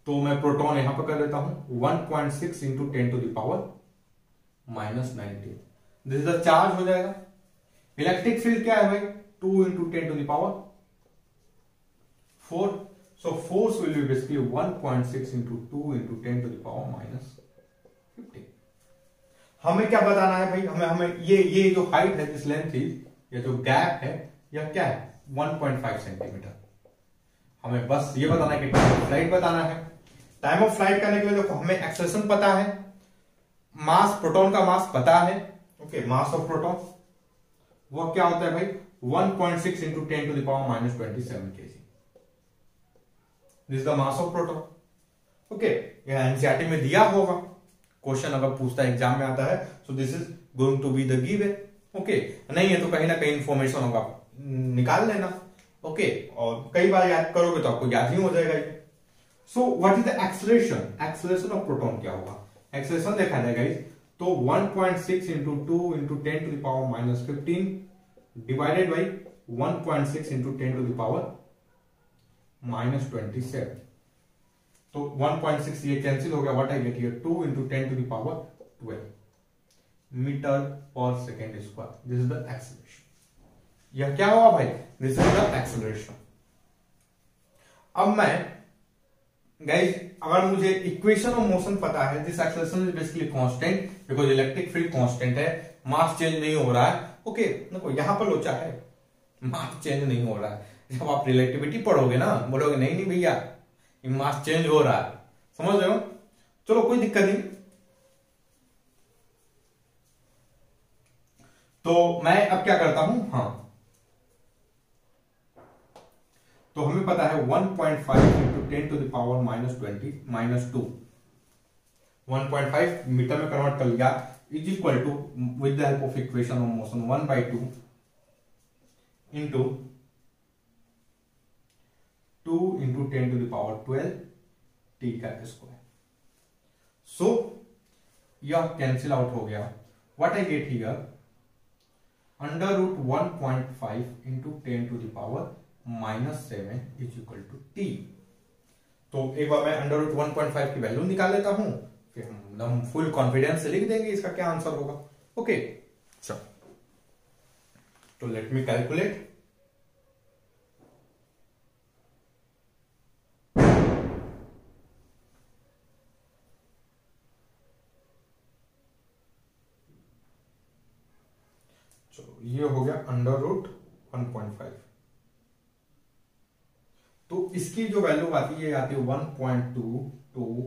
तो मैं प्रोटॉन यहां पर कर लेता हूं 1.6 × 10⁻⁻⁹ दिस इज द चार्ज हो जाएगा। इलेक्ट्रिक फील्ड क्या है भाई, 2 into 10 to the power 4। So force will be basically 1.6 into 2 into 10 to the power -15। हमें क्या बताना है भाई, हमें ये जो हाइट है, दिस लेंथ इज, या जो गैप है, यह क्या है 1.5 सेंटीमीटर। हमें बस ये बताना है कि टाइम ऑफ फ्लाइट बताना है। टाइम ऑफ फ्लाइट करने के लिए देखो हमें एक्सेलरेशन पता है, मास, प्रोटॉन का मास पता है। ओके, मास ऑफ प्रोटॉन वो क्या होता है भाई 1.6 into 10 to the power -27 kg। This is the mass of proton. Okay, यह एनसीईआरटी में दिया होगा, क्वेश्चन अगर पूछता है एग्जाम में आता है, so this is going to be the given. Okay, नहीं है तो कहीं ना कहीं इंफॉर्मेशन होगा, निकाल लेना। ओके, और कई बार याद करोगे तो आपको याद ही हो जाएगा ये। So what is the acceleration, acceleration of proton क्या होगा, एक्सेलरेशन देखा जाएगा इस, तो 1.6 into 2 into 10 to the power -15 divided by 1.6 into 10 to the power -27। तो 1.6 ये कैंसिल हो गया, what I get here 2 into 10 to the power 12 metre per second square. This is the acceleration. यह क्या हुआ भाई, दिस इज द एक्सेलरेशन। अब मैं गाइस, अगर मुझे इक्वेशन ऑफ मोशन पता है, this acceleration is basically constant because electric field constant है, मास चेंज नहीं हो रहा है। ओके, देखो यहां पर लोचा है, मास चेंज नहीं हो रहा है। जब आप रिलेटिविटी पढ़ोगे ना, बोलोगे नहीं नहीं भैया मास चेंज हो रहा है, समझ रहे हो। चलो कोई दिक्कत नहीं। तो मैं अब क्या करता हूं, हाँ, तो हमें पता है 1.5 into 10 to the power -2 1.5 metre में कन्वर्ट कर लिया, is equal to with the help of equation of motion 1/2 into 2 into 10 to the power 12 T का स्क्वायर। सो यह कैंसिल आउट हो गया, what I get here √1.5 into 10 to the power -7 is equal to T. तो एक बार मैं √1.5 की value निकाल लेता हूं, फिर हम फुल कॉन्फिडेंस से लिख देंगे इसका क्या आंसर होगा। ओके, चलो तो लेट मी कैलकुलेट। चलो ये हो गया √1.5। तो इसकी जो वैल्यू आती है, आती है 1.22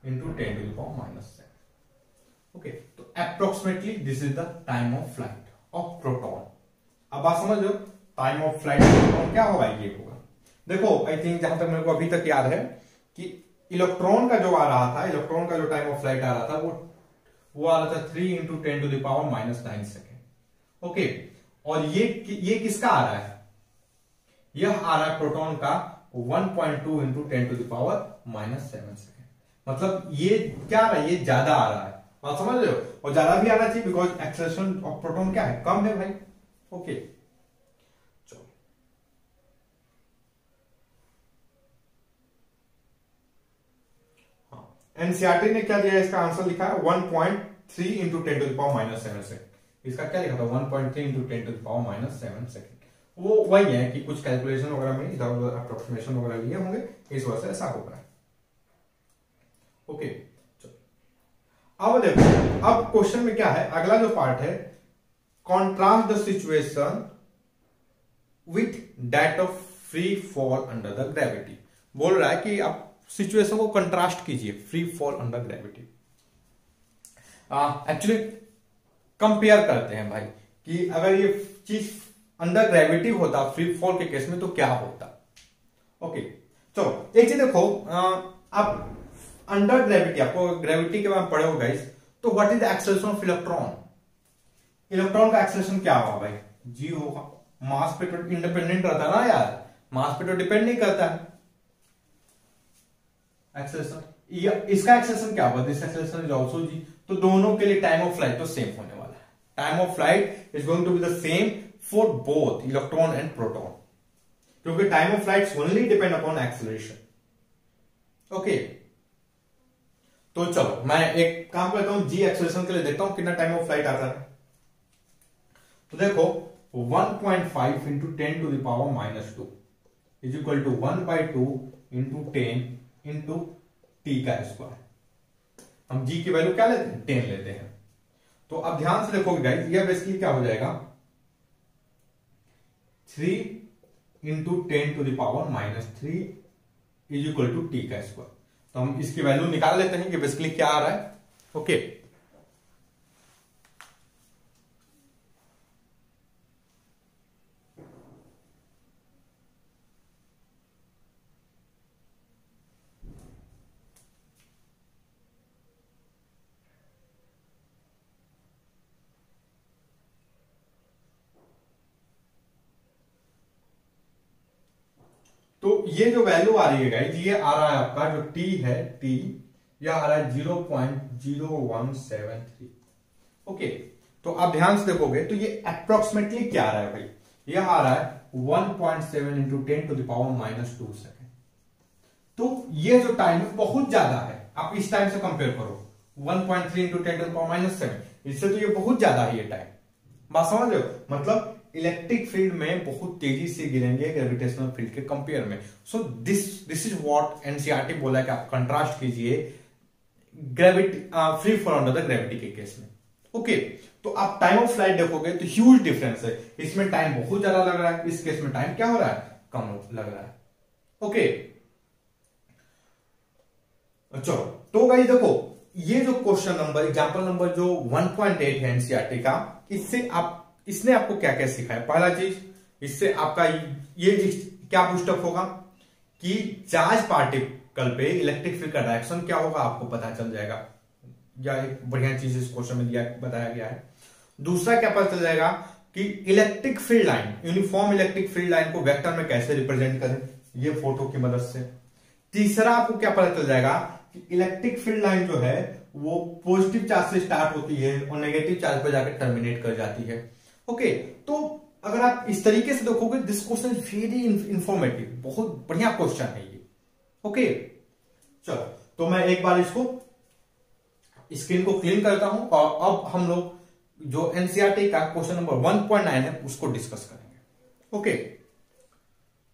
into 10 to the power -7। Okay, तो approximately this is the time of flight of proton. अब बात समझ लो, time of flight of proton क्या होगा, ये होगा। देखो आई थिंक जहां तक मेरे को अभी तक याद है कि इलेक्ट्रॉन का जो आ रहा था, इलेक्ट्रॉन का जो टाइम ऑफ फ्लाइट आ रहा था वो आ रहा था 3 into 10 to the power -9 second. Okay, और ये किसका आ रहा है, यह आ रहा है प्रोटॉन का 1.2 into 10 to the power -7 second. मतलब ये क्या आ रहा है, ये ज्यादा आ रहा है, बात समझ रहे हो। और ज्यादा भी आना चाहिए बिकॉज एक्सेलरेशन ऑफ प्रोटॉन क्या है, कम है भाई। ओके, चलो हाँ, एनसीईआरटी ने क्या दिया, इसका आंसर लिखा है 1.3 into 10 to the power -7 second. इसका क्या लिखा था 1.3 into 10 to the power -7 second. वो वही है कि कुछ कैलकुलेशन वगैरह में इधर उधर अप्रोक्सीमेशन वगैरह लिए होंगे, इस वजह से ऐसा हो रहा है। ओके, चलो अब देखो, अब क्वेश्चन में क्या है, अगला जो पार्ट है, contrast the situation with that of free fall under the gravity. बोल रहा है कि आप सिचुएशन को कंट्रास्ट कीजिए free fall under gravity. Actually compare करते हैं भाई कि अगर ये चीज अंडर ग्रेविटी होता फ्री फॉल के केस में तो क्या होता। ओके, चलो एक चीज देखो, आप अंडर ग्रेविटी, आपको ग्रेविटी के बारे में पढ़े हो गाइस, तो what is the acceleration of electron. Electron का एक्सेलरेशन क्या होगा भाई, जी होगा। मास पे तो इंडिपेंडेंट रहता है ना यार, मास पे तो डिपेंड नहीं करता है एक्सेलरेशन। इसका एक्सेलरेशन क्या होगा, this acceleration is also g. तो दोनों के लिए टाइम ऑफ फ्लाइट तो सेम होने वाला है। Time of flight is going to be the same for both electron and proton, क्योंकि time of flight only depend upon acceleration. Okay, तो चलो मैं एक काम करता हूं, जी एक्सेलरेशन के लिए देखता हूं कितना टाइम ऑफ फ्लाइट आता है। तो देखो 1.5 into 10⁻⁻2 is equal to 1/2 into 10 into T का स्क्वायर। हम जी की वैल्यू क्या लेते हैं, 10 लेते हैं। तो अब ध्यान से देखोगे गाइस, यह बेसिकली क्या हो जाएगा, 3 into 10⁻³ is equal to T का स्क्वायर। तो हम इसकी वैल्यू निकाल लेते हैं कि बेसिकली क्या आ रहा है। ओके, तो ये जो वैल्यू आ रही है गाइस, ये आ रहा है आपका जो टी है, टी यह आ रहा है 0.0173। ओके, तो आप ध्यान से देखोगे तो ये अप्रोक्सीमेटली क्या आ रहा है भाई, यह आ रहा है 1.7 इंटू 10⁻² सेकेंड। तो ये जो टाइम है बहुत ज्यादा है, आप इस टाइम से कंपेयर करो 1.3 इंटू 10⁻⁷, इससे तो ये बहुत ज्यादा है ये टाइम। बात समझ रहे हो, मतलब इलेक्ट्रिक फील्ड में बहुत तेजी से गिरेंगे ग्रेविटेशनल फील्ड के कंपेयर में। सो दिस इज व्हाट एनसीईआरटी बोला है कि आप कंट्रास्ट कीजिए gravity, free fall under the gravity के केस में। ओके, तो आप टाइम ऑफ फ्लाइट देखोगे तो ह्यूज डिफरेंस है, इसमें टाइम बहुत ज्यादा लग रहा है, इस केस में टाइम क्या हो रहा है, कम लग रहा है। ओके, चलो तो गाइस देखो, ये जो क्वेश्चन नंबर, एग्जांपल नंबर जो 1.8 है एनसीईआरटी का, इसने आपको क्या क्या सिखाया। पहला चीज, इससे आपका ये क्या बूस्टअप होगा कि चार्ज पार्टिकल पे इलेक्ट्रिक फील्ड का डायरेक्शन क्या होगा आपको पता चल जाएगा, या एक बढ़िया चीज इस क्वेश्चन में बताया गया है। दूसरा क्या पता चल जाएगा कि electric field line, uniform electric field line को वेक्टर में कैसे रिप्रेजेंट करें, ये फोटो की मदद से। तीसरा आपको क्या पता चल जाएगा कि इलेक्ट्रिक फील्ड लाइन जो है वो पॉजिटिव चार्ज से स्टार्ट होती है और नेगेटिव चार्ज पर जाकर टर्मिनेट कर जाती है। ओके, तो अगर आप इस तरीके से देखोगे, this question is very informative, बहुत बढ़िया क्वेश्चन है ये। ओके, चलो तो मैं एक बार इसको स्क्रीन को क्लीन करता हूं और अब हम लोग जो एनसीईआरटी का क्वेश्चन नंबर 1.9 है उसको डिस्कस करेंगे।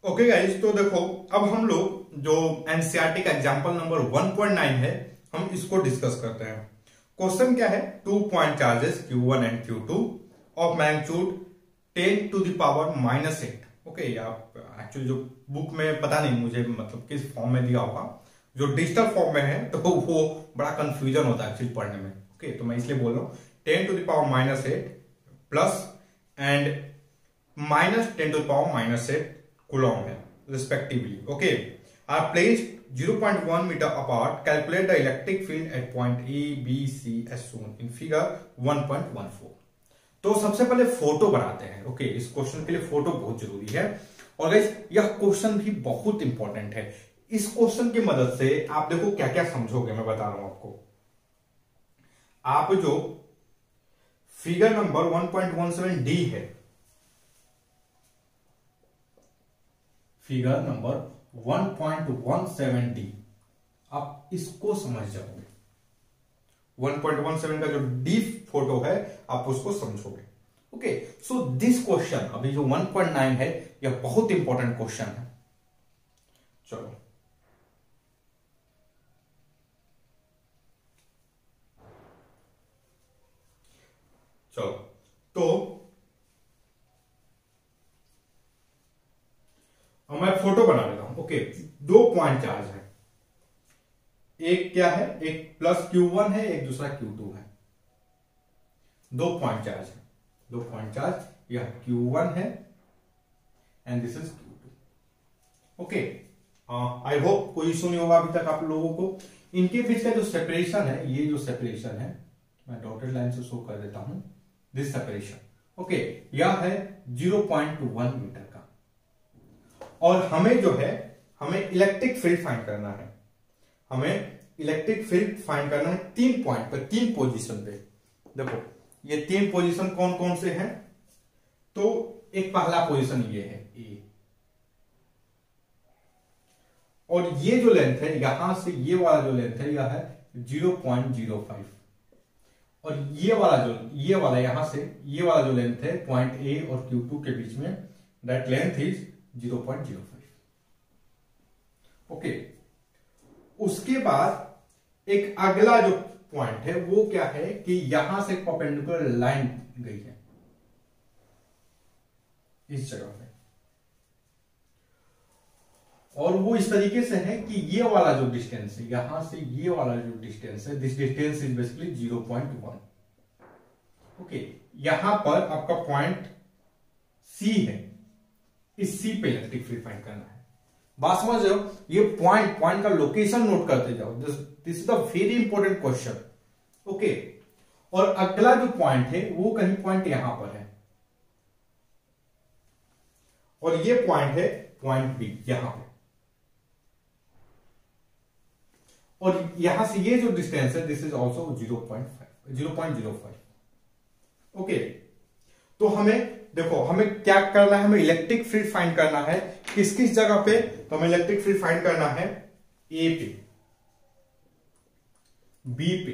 ओके गाइस, तो देखो अब हम लोग जो एनसीईआरटी का एग्जांपल नंबर 1.9 है हम इसको डिस्कस करते हैं। क्वेश्चन क्या है, 2 point charges Q1 and Q2 of magnitude 10⁻⁸। Okay, आप एक्चुअली जो बुक में पता नहीं मुझे मतलब किस फॉर्म में दिया होगा, जो डिजिटल फॉर्म में है तो वो बड़ा कंफ्यूजन होता है एक्चुअली पढ़ने में। ओके, तो मैं इसलिए बोल रहा हूं 10⁻⁸ प्लस एंड -10⁻⁸ कूलॉम है respectively. Okay, are placed 0.1 metre apart, calculate the electric field at point A B C as shown in figure 1.14। तो सबसे पहले फोटो बनाते हैं। ओके, इस क्वेश्चन के लिए फोटो बहुत जरूरी है और गाइस यह क्वेश्चन भी बहुत इंपॉर्टेंट है। इस क्वेश्चन की मदद से आप देखो क्या क्या समझोगे, मैं बता रहा हूं आपको। आप जो फिगर नंबर 1.17D है, फिगर नंबर 1.17D, आप इसको समझ जाओगे। 1.17 का जो डीप फोटो है आप उसको समझोगे। ओके, सो दिस क्वेश्चन अभी जो 1.9 है यह बहुत इंपॉर्टेंट क्वेश्चन है। चलो चलो तो मैं फोटो बना लेता हूं। ओके, 2 पॉइंट चार्ज है, एक क्या है, एक प्लस Q1 है, एक दूसरा Q2 है। 2 पॉइंट चार्ज है, 2 पॉइंट चार्ज, यह Q1 है and this is Q2। Okay, I hope कोई इशू नहीं होगा अभी तक आप लोगों को। इनके बीच का जो सेपरेशन है, ये जो सेपरेशन है मैं डॉटेड लाइन से शो कर देता हूं, दिस सेपरेशन। ओके, यह है 0.1 मीटर का। और हमें जो है, हमें इलेक्ट्रिक फील्ड फाइंड करना है, हमें इलेक्ट्रिक फील्ड फाइंड करना है 3 पॉइंट पर, 3 पोजीशन पे। देखो ये 3 पोजीशन कौन कौन से हैं, तो एक पहला पोजीशन ये है ए, और ये जो लेंथ है यहां से ये वाला जो लेंथ है यह है 0.05, और ये वाला यहां से ये वाला जो लेंथ है पॉइंट ए और Q2 के बीच में, दैट लेंथ इज 0.05। ओके, उसके बाद एक अगला जो पॉइंट है वो क्या है कि यहां से परपेंडिकुलर लाइन गई है इस जगह पे, और वो इस तरीके से है कि ये वाला जो डिस्टेंस है, यहां से ये वाला जो डिस्टेंस है, this distance is basically 0.1। Okay, यहां पर आपका पॉइंट सी है, इस सी पे इलेक्ट्रिक फील्ड फाइंड करना है। बात समझ रहे हो? ये पॉइंट का लोकेशन नोट करते जाओ, this is the very important question. Okay, और अगला जो पॉइंट है वो कहीं पॉइंट यहां पर है, और ये पॉइंट है पॉइंट बी यहां पे, और यहां से ये जो डिस्टेंस है दिस इज ऑल्सो 0.05। ओके, तो हमें देखो, हमें क्या करना है, हमें इलेक्ट्रिक फील्ड फाइंड करना है किस किस जगह पे, तो हमें इलेक्ट्रिक फील्ड फाइंड करना है ए पे, बी पे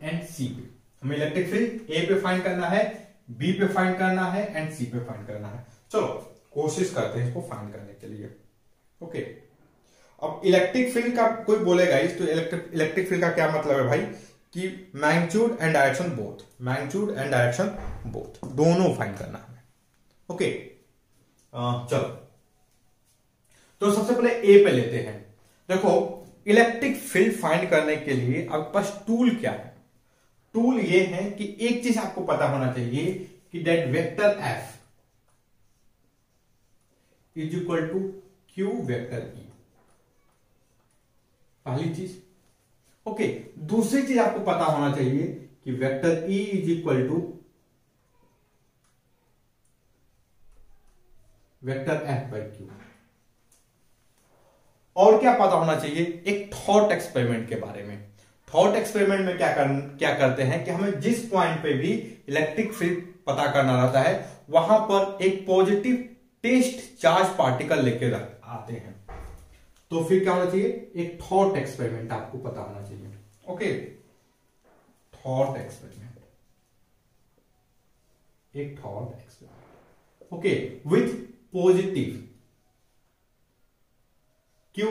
एंड सी पे। हमें इलेक्ट्रिक फील्ड ए पे फाइंड करना है, बी पे फाइंड करना है एंड सी पे फाइंड करना है। चलो कोशिश करते हैं इसको फाइंड करने के लिए। ओके, अब इलेक्ट्रिक फील्ड का कोई बोलेगा इस, तो इलेक्ट्रिक फील्ड का क्या मतलब है भाई कि magnitude and direction both, magnitude and direction both दोनों फाइंड करना है। ओके, चलो तो सबसे पहले ए पे लेते हैं। देखो, इलेक्ट्रिक फील्ड फाइंड करने के लिए आपके पास टूल क्या है? टूल ये है कि एक चीज आपको पता होना चाहिए कि that vector F is equal to Q vector E, पहली चीज। ओके, दूसरी चीज आपको पता होना चाहिए कि vector E is equal to vector F by Q. और क्या पता होना चाहिए? एक थॉट एक्सपेरिमेंट के बारे में। थॉट एक्सपेरिमेंट में क्या करते हैं कि हमें जिस पॉइंट पे भी इलेक्ट्रिक फील्ड पता करना रहता है वहां पर एक पॉजिटिव टेस्ट चार्ज पार्टिकल लेके आते हैं। तो फिर क्या होना चाहिए? एक थॉट एक्सपेरिमेंट आपको पता होना चाहिए। ओके, थॉट एक्सपेरिमेंट, एक thought experiment. Okay, with positive Q,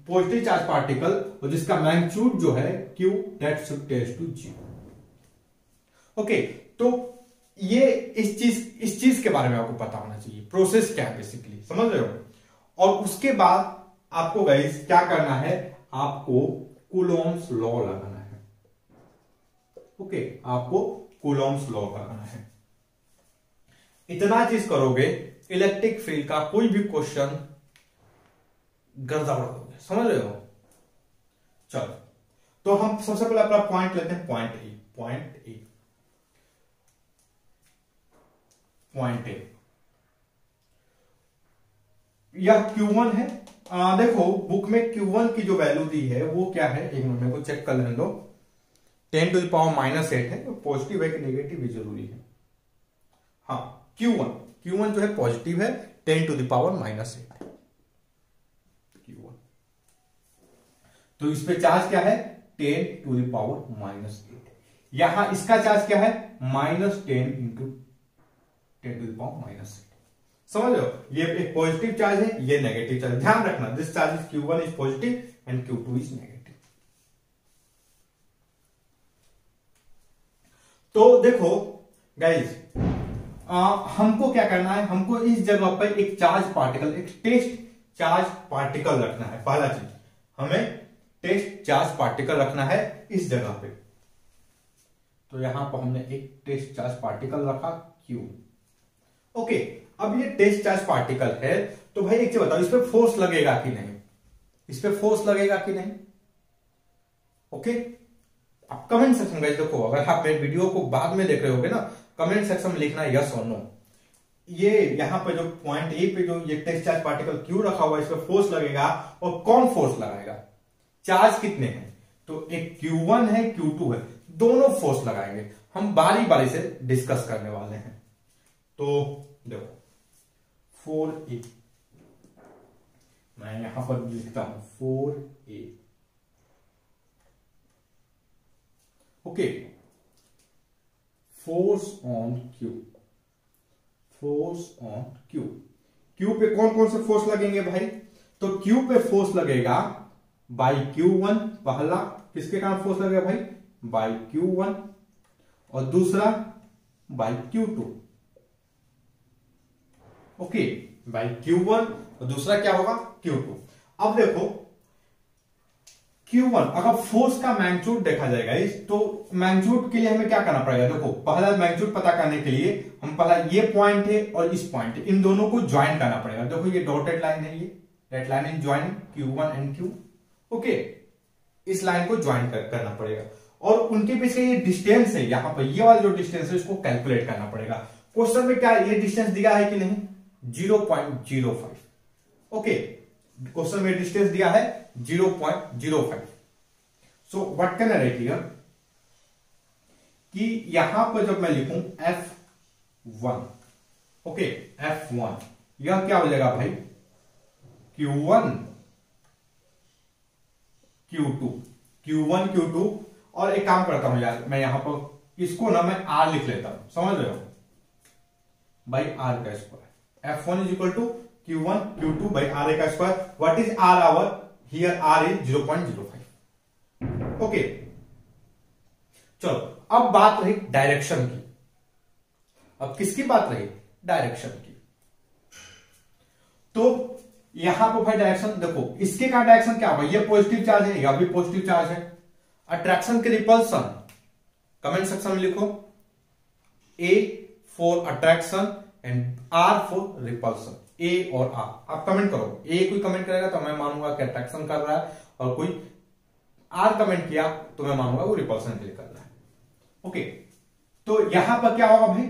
positive charge particle, और जिसका मैग्नीट्यूड जो है Q, that should tend to 0। Okay, तो ये इस चीज के बारे में आपको पता होना चाहिए, प्रोसेस क्या है बेसिकली, समझ रहे हो? और उसके बाद आपको गाइस क्या करना है, आपको कूलॉम्स लॉ लगाना है। ओके, आपको कूलॉम्स लॉ लगाना है। इतना चीज करोगे, इलेक्ट्रिक फील्ड का कोई भी क्वेश्चन गर्दा उड़ा दोगे, समझ रहे हो? चलो, तो हम सबसे पहले अपना पॉइंट लेते हैं, पॉइंट ए। यह Q1 है। देखो, बुक में Q1 की जो वैल्यू दी है वो क्या है, एक मिनट मेरे को चेक कर लेने दो। 10⁻⁻8 है, तो पॉजिटिव है कि नेगेटिव भी जरूरी है। हाँ, Q1 जो है पॉजिटिव है, 10⁻⁻8 Q1। तो इस पे चार्ज क्या है? 10⁻⁻8। यहां इसका चार्ज क्या है? -10 × 10⁻⁻8। समझ लो, ये एक पॉजिटिव चार्ज है, ये नेगेटिव चार्ज। ध्यान रखना, this charge is Q1 is positive and Q2 is negative. तो देखो गाइज, हमको क्या करना है, हमको इस जगह पर एक चार्ज पार्टिकल, एक टेस्ट चार्ज पार्टिकल रखना है। पहला चीज, हमें टेस्ट चार्ज पार्टिकल रखना है इस जगह पे। तो यहां पर हमने एक टेस्ट चार्ज पार्टिकल रखा Q। ओके, अब ये टेस्ट चार्ज पार्टिकल है, तो भाई एक चीज बताओ, इस पे फोर्स लगेगा कि नहीं? इस पे फोर्स लगेगा कि नहीं? ओके, अब कमेंट सेक्शन में देखो, अगर आप मेरे वीडियो को बाद में देख रहे होगे ना, कमेंट सेक्शन में लिखना यस और नो। ये यहां पे जो पॉइंट ए पे जो ये टेस्ट चार्ज पार्टिकल Q रखा हुआ है, इस पे फोर्स लगेगा, और कौन फोर्स लगाएगा? चार्ज कितने हैं? तो एक Q1 है, Q2 है, दोनों फोर्स लगाएंगे। हम बारी बारी से डिस्कस करने वाले हैं। तो देखो, 4A, मैं यहां पर लिखता हूं 4A। Okay, force on Q, force on Q. Q पे कौन कौन से फोर्स लगेंगे भाई? तो क्यू पे फोर्स लगेगा बाई Q1, पहला किसके कारण फोर्स लगेगा भाई? बाई Q1, और दूसरा by Q2। Okay, by Q1 और दूसरा क्या होगा? Q2। अब देखो Q1 अगर फोर्स का मैग्नीट्यूड देखा जाएगा तो मैग्नीट्यूड के लिए हमें क्या करना पड़ेगा? देखो पहला मैग्नीट्यूड पता करने के लिए हम पहला ये पॉइंट है और इस पॉइंट है, इन दोनों को ज्वाइन करना पड़ेगा। देखो ये डॉटेड लाइन है, ये date line in joining Q1 and Q। Okay, इस लाइन को ज्वाइन करना पड़ेगा और उनके बीच का ये डिस्टेंस है, यहां पर ये वाला जो डिस्टेंस है इसको कैलकुलेट करना पड़ेगा। क्वेश्चन में क्या ये डिस्टेंस दिया है कि नहीं? 0.05। ओके, क्वेश्चन में डिस्टेंस दिया है 0.05। सो what can I write here कि यहां पर जब मैं लिखूं F1, ओके F1, यह क्या हो जाएगा भाई? Q1 Q2, Q1 Q2। और एक काम करता हूं यार, मैं यहां पर इसको ना मैं R लिख लेता हूं, समझ रहे हो? बाई R का square. F1 is equal to Q1 Q2 by R का square. What is R our? Here R is 0.05। Okay, चलो अब बात रही डायरेक्शन की। अब किसकी बात रही? डायरेक्शन की। तो यहां पर भाई डायरेक्शन देखो, इसके का डायरेक्शन क्या होगा? ये पॉजिटिव चार्ज है, यह भी पॉजिटिव चार्ज है। अट्रैक्शन के रिपल्सन कमेंट सेक्शन में लिखो, A for attraction and R for repulsion. A और R आप कमेंट करो। A कोई कमेंट करेगा तो मैं मानूंगा कि अट्रैक्शन कर रहा है, और कोई R कमेंट किया तो मैं मानूंगा वो रिपल्सन के लिए कर रहा है। ओके, तो यहां पर क्या होगा भाई?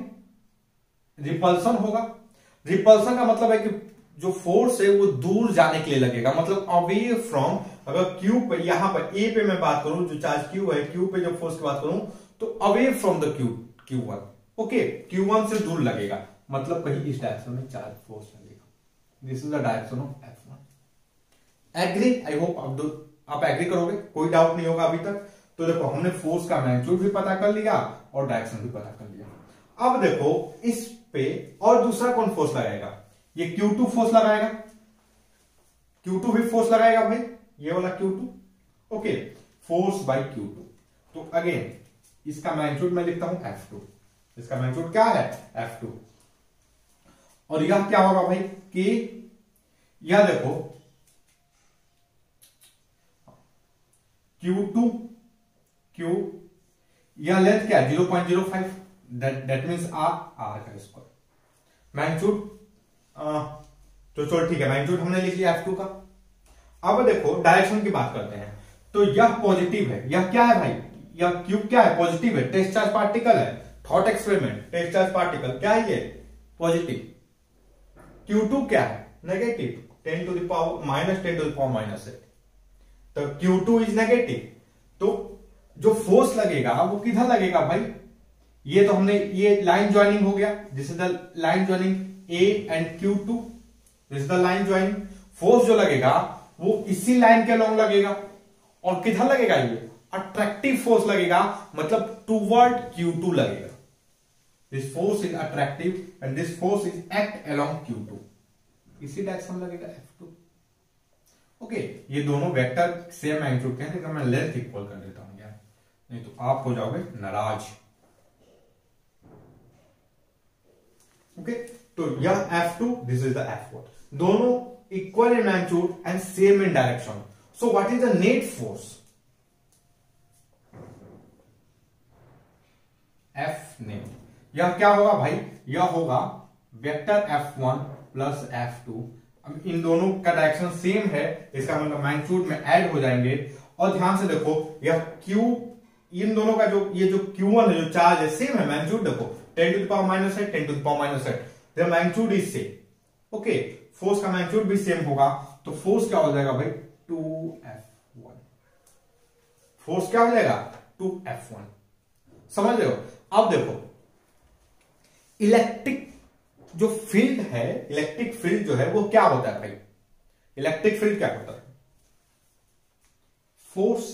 रिपल्सन होगा। रिपल्सन का मतलब है कि जो फोर्स है वो दूर जाने के लिए लगेगा, मतलब अवे फ्रॉम। अगर Q पे, यहां पर A पे मैं बात करूं, जो चार्ज Q है, Q पे जब फोर्स की बात करूं तो away from the Q1। Okay, Q1 से दूर लगेगा, मतलब कहीं इस डायरेक्शन में चार्ज फोर्स लगेगा। This is the direction of F1। Agree? I hope आप एग्री करोगे, कोई डाउट नहीं होगा अभी तक। तो देखो हमने फोर्स का मैग्नीट्यूड भी पता कर लिया और डायरेक्शन भी पता कर लिया। अब देखो इस पे और दूसरा कौन फोर्स लगाएगा? ये Q2 फोर्स लगाएगा, Q2 भी फोर्स लगाएगा भाई, ये वाला Q2। Okay, force by Q2। तो अगेन इसका मैग्नीट्यूड मैं लिखता हूं F2। इसका मैग्नीट्यूड क्या है? F2। और यह क्या होगा भाई? कि यह देखो Q2 Q, यह लेंथ क्या है? 0.05। दैट मीन्स R का स्क्वायर। मैग्नीट्यूड तो चलो ठीक है, मैग्नीट्यूड हमने लिख लिया F2 का। अब देखो डायरेक्शन की बात करते हैं। तो यह पॉजिटिव है, यह क्या है भाई? यह क्यूब क्या है? पॉजिटिव है, टेस्ट चार्ज पार्टिकल है। Thought experiment, test charge particle क्या है? ये पॉजिटिव। Q2 क्या है? Negative, 10 to the power minus 10 to the power minus 8। तो Q2 इज नेगेटिव। तो जो फोर्स लगेगा वो किधर लगेगा भाई? ये तो हमने, ये लाइन ज्वाइनिंग हो गया, this is the line joining A and Q2, this is the line joining. Force जो लगेगा वो इसी लाइन के अलोंग लगेगा, और किधर लगेगा? ये अट्रैक्टिव फोर्स लगेगा, मतलब टुवर्ड Q2 लगेगा। This force is attractive and this force is act along Q2, इसी डायरेक्शन लगेगा F2। ओके, ये दोनों वेक्टर सेम मैग्नीट्यूड के हैं, लेकिन मैं लेंथ इक्वल कर देता हूं यार, नहीं तो आप हो जाओगे नाराज। ओके, तो यह F2, this is the F1, दोनों equal in magnitude and same in direction. So what is the net force? F net, यह क्या होगा भाई? यह होगा वेक्टर F1 प्लस F2। अब इन दोनों का डायरेक्शन सेम है, इसका मतलब मैग्नीट्यूड में ऐड हो जाएंगे। और ध्यान से देखो, यह Q, इन दोनों का जो ये जो Q1 है, जो चार्ज है, सेम है। मैग्नीट्यूड देखो 10 to the power minus 8, 10 to the power minus 8, their magnitude is same. Okay, force का मैग्नीट्यूड भी सेम होगा, तो फोर्स क्या हो जाएगा भाई? 2F1। फोर्स क्या हो जाएगा? 2F1। समझ रहे हो? अब देखो इलेक्ट्रिक जो फील्ड है, इलेक्ट्रिक फील्ड जो है वो क्या होता है भाई? इलेक्ट्रिक फील्ड क्या होता है? फोर्स।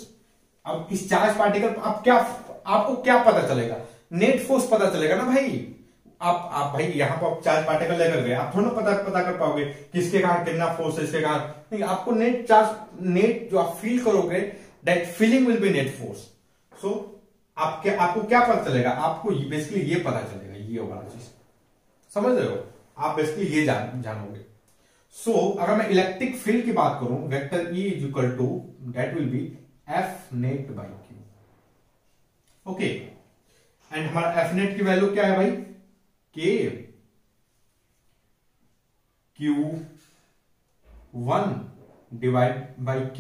अब इस चार्ज पार्टिकल, अब क्या आपको क्या पता चलेगा? नेट फोर्स पता चलेगा ना भाई। आप भाई यहाँ पर आप चार्ज पार्टिकल लेकर गए, आप थोड़ा पता कर पाओगे किसके कारण कितना फोर्स है, इसके कारण नहीं। आपको नेट चार्ज, नेट जो आप फील करोगे, that feeling will be net force. So आपको क्या पता चलेगा, आपको बेसिकली ये पता चलेगा, ये वाला चीज समझ रहे हो आप, बेसिकली ये जानोगे। सो अगर मैं इलेक्ट्रिक फील्ड की बात करूं, vector E is equal to that will be F net by Q. Okay, and हमारा एफ नेट की वैल्यू क्या है भाई, K Q1 divide by Q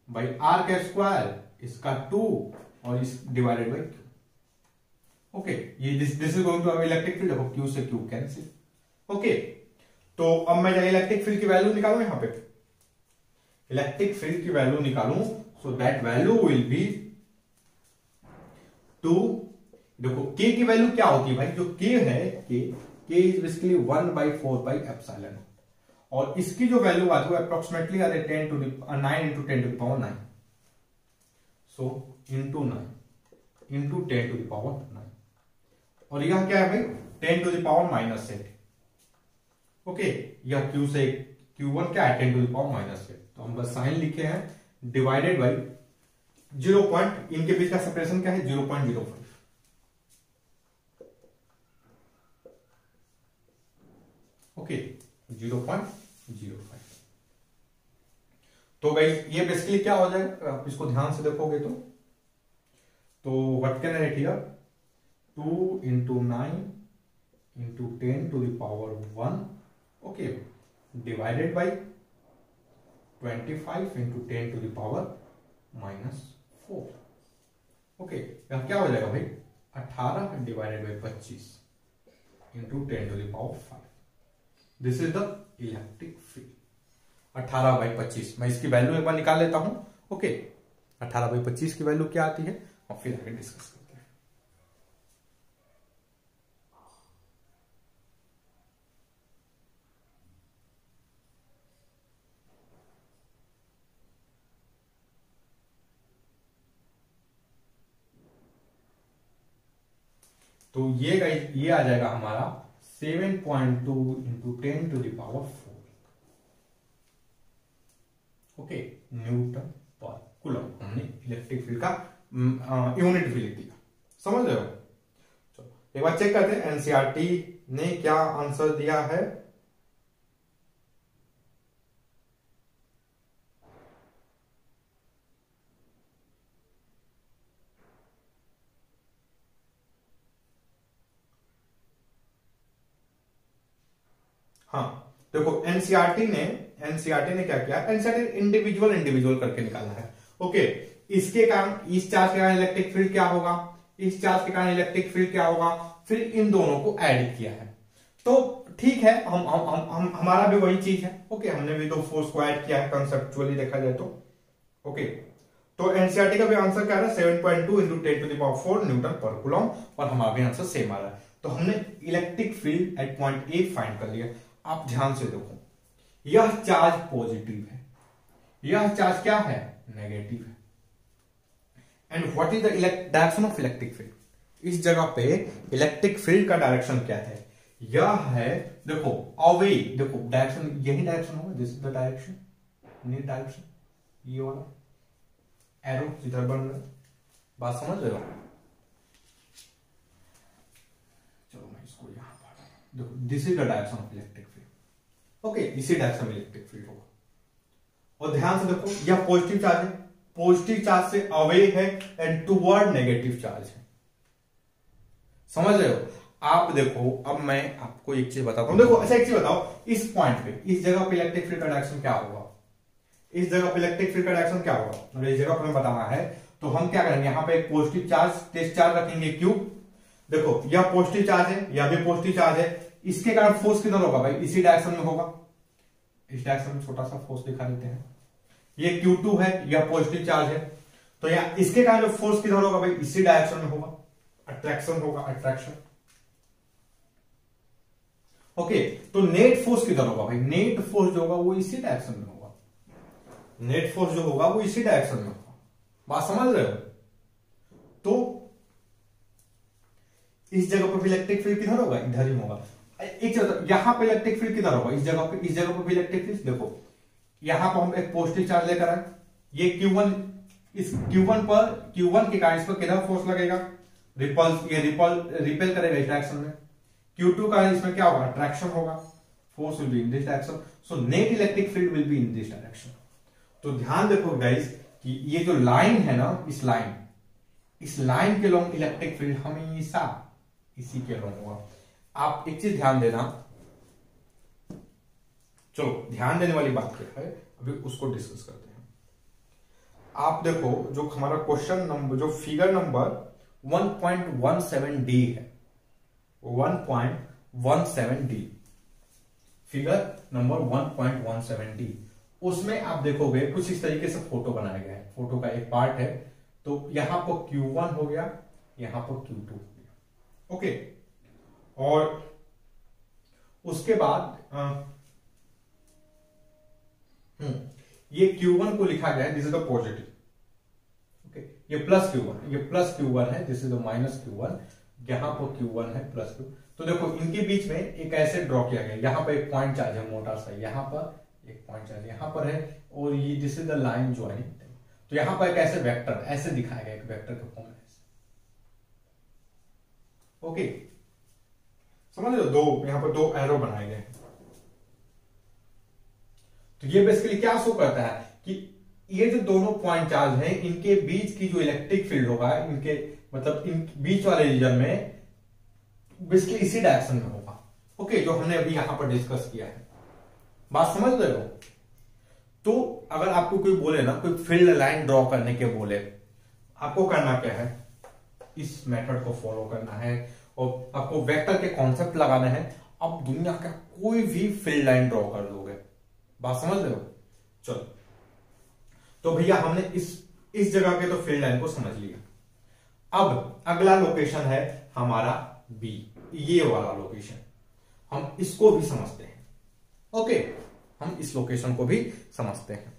by R का स्क्वायर, इसका 2 और इस डिवाइडेड बाई Q। ओके, ये this is going to electric field. देखो Q से Q कैंसिल। ओके, तो अब मैं जाए इलेक्ट्रिक फील्ड की वैल्यू निकालू, यहां पे इलेक्ट्रिक फील्ड की वैल्यू निकालूं, so that value will be 2। देखो K की वैल्यू क्या होती है भाई, जो K है, K इज बेसिकली 1/4 और इसकी जो वैल्यू आती है अप्रोक्सीमेटली आते 10 टू 9 into 10 to the power 9। So into 9 into 10 to the power 9, और यह क्या है भाई 10 टू द पावर -8। ओके, यह Q से Q1 क्या है 10 टू द पावर -8, तो हम बस साइन लिखे हैं डिवाइडेड बाई 0. इनके बीच का सेपरेशन क्या है 0.05। ओके, 0.05। तो भाई ये बेसिकली क्या हो जाएगा, आप इसको ध्यान से देखोगे तो what can I write here, 2 into 9 into 10 to the power 1, okay, divided by 25 into 10 to the power -4। Okay, यहां क्या हो जाएगा भाई 18 divided by 25 into 10 to the power 5। This is the electric field. 18/25, मैं इसकी वैल्यू एक बार निकाल लेता हूं। ओके, 18/25 की वैल्यू क्या आती है और फिर आगे डिस्कस करते हैं। तो ये आ जाएगा हमारा 7.2 into 10 to the power 4, okay, newton पर कूलम। हमने इलेक्ट्रिक फील्ड का यूनिट भी लिख दिया, समझ रहे हो। चलो एक बार चेक करते हैं एनसीईआरटी ने क्या आंसर दिया है। हाँ देखो एनसीईआरटी ने क्या किया, एनसीईआरटी इंडिविजुअल करके निकाला है। ओके, इसके कारण इस चार्ज के कारण इलेक्ट्रिक फील्ड क्या होगा, इस चार्ज के कारण इलेक्ट्रिक फील्ड क्या होगा, फिर इन दोनों को ऐड किया है। तो ठीक है, हम हमारा भी वही चीज है। ओके, हमने भी दो फोर्स को ऐड किया है कंसेप्चुअली देखा जाए तो। ओके, तो एनसीईआरटी का भी आंसर क्या है 7.2 into 10 to the power 4 newton पर कूलम, और हमारा भी आंसर सेम आ रहा है। तो हमने electric field at point A find कर लिया। आप ध्यान से देखो, यह चार्ज पॉजिटिव है, यह चार्ज क्या है नेगेटिव है। And what is the direction of electric field, इस जगह पे इलेक्ट्रिक फील्ड का डायरेक्शन क्या है, यह है देखो अवे, देखो डायरेक्शन यही डायरेक्शन होगा, this is the direction, neat direction, ये वाला एरो जिधर बन रहा है, बात समझ रहे हो। चलो मैं इसको यहां पर देखो, this is the direction of electric field. Okay, इसी डायरेक्शन में इलेक्ट्रिक फील्ड होगा। और ध्यान से देखो, यह पॉजिटिव चार्ज है, पॉजिटिव चार्ज से अवे है एंड टुवर्ड नेगेटिव चार्ज है, समझ रहे हो। आप देखो, अब मैं आपको एक चीज बताता हूं, देखो अच्छा एक चीज बताओ, इस पॉइंट पे इस जगह पे इलेक्ट्रिक फील्ड का डायरेक्शन क्या होगा, इस जगह पे इलेक्ट्रिक फील्ड का डायरेक्शन क्या होगा, अगर इस जगह पर हमें बताना है तो हम क्या करेंगे, यहां पे एक पॉजिटिव चार्ज टेस्ट चार्ज रखेंगे क्यू। देखो यह पॉजिटिव चार्ज है, यह भी पॉजिटिव चार्ज है, इसके कारण फोर्स किधर होगा भाई, इसी डायरेक्शन में होगा। इस डायरेक्शन में छोटा सा फोर्स दिखा देते हैं, ये Q2 है, यह पॉजिटिव चार्ज है, तो यहां इसके कारण जो फोर्स किधर होगा भाई, इसी डायरेक्शन में होगा, अट्रैक्शन होगा, अट्रैक्शन। ओके, तो नेट फोर्स किधर होगा भाई, नेट फोर्स जो होगा वो इसी डायरेक्शन में होगा, नेट फोर्स जो होगा वो इसी डायरेक्शन में होगा, बात समझ रहे हो। तो इस जगह पर भी इलेक्ट्रिक फील्ड किधर होगा, इधर ही होगा। एक जगह यहां पे इलेक्ट्रिक फील्ड किधर होगा, इस जगह पे, इस जगह पर भी इलेक्ट्रिक फील्ड। देखो यहां पर हम एक पॉजिटिव चार्ज लेकर आए, ये Q1, इस Q1 के कारण इस पर किधर फोर्स लगेगा, रिपेल करेगा इस डायरेक्शन में। Q2 का इसमें क्या होगा, अट्रैक्शन होगा, force will be in this direction, so net electric field will be in this direction. तो ध्यान देखो गाइस कि ये जो लाइन है ना, इस लाइन के लॉन्ग इलेक्ट्रिक फील्ड हमेशा इसी के लॉन्ग होगा। आप एक चीज ध्यान देना, चलो ध्यान देने वाली बात क्या है अभी उसको डिस्कस करते हैं। आप देखो जो हमारा क्वेश्चन नंबर, जो फिगर नंबर 1.17D है, 1.17D, फिगर नंबर 1.17D, उसमें आप देखोगे कुछ इस तरीके से फोटो बनाया गया है। फोटो का एक पार्ट है, तो यहां पर Q1 हो गया, यहां पर Q2 हो गया, ओके। और उसके बाद ये Q1 को लिखा गया है, this is the positive, okay. ये प्लस Q1, ये प्लस Q1 है, this is the minus Q1, यहां पर Q1 है प्लस Q। तो देखो इनके बीच में एक ऐसे ड्रॉ किया गया, यहां पर एक पॉइंट चार्ज है मोटा सा, यहां पर एक पॉइंट चार्ज यहां पर है, और ये this is the line joining. तो यहां पर एक ऐसे वेक्टर ऐसे दिखाया गया, एक वेक्टर के फॉर्म में, ओके। समझ लो, दो यहां पर दो एरो बनाए गए। तो ये बेसिकली क्या शो करता है कि ये जो दोनों पॉइंट चार्ज हैं, इनके बीच की जो इलेक्ट्रिक फील्ड होगा, इनके मतलब इन बीच वाले रीजन में बेसिकली इसी डायरेक्शन में होगा, ओके, जो हमने अभी यहां पर डिस्कस किया है। बात समझ रहे हो? तो अगर आपको कोई बोले ना, कोई फील्ड लाइन ड्रॉ करने के बोले, आपको करना क्या है, इस मेथड को फॉलो करना है और आपको वेक्टर के कॉन्सेप्ट लगाने हैं। अब दुनिया का कोई भी फील्ड लाइन ड्रॉ कर दोगे। बात समझ रहे हो? चलो, तो भैया हमने इस जगह के तो फील्ड लाइन को समझ लिया। अब अगला लोकेशन है हमारा बी, ये वाला लोकेशन, हम इसको भी समझते हैं, ओके। हम इस लोकेशन को भी समझते हैं।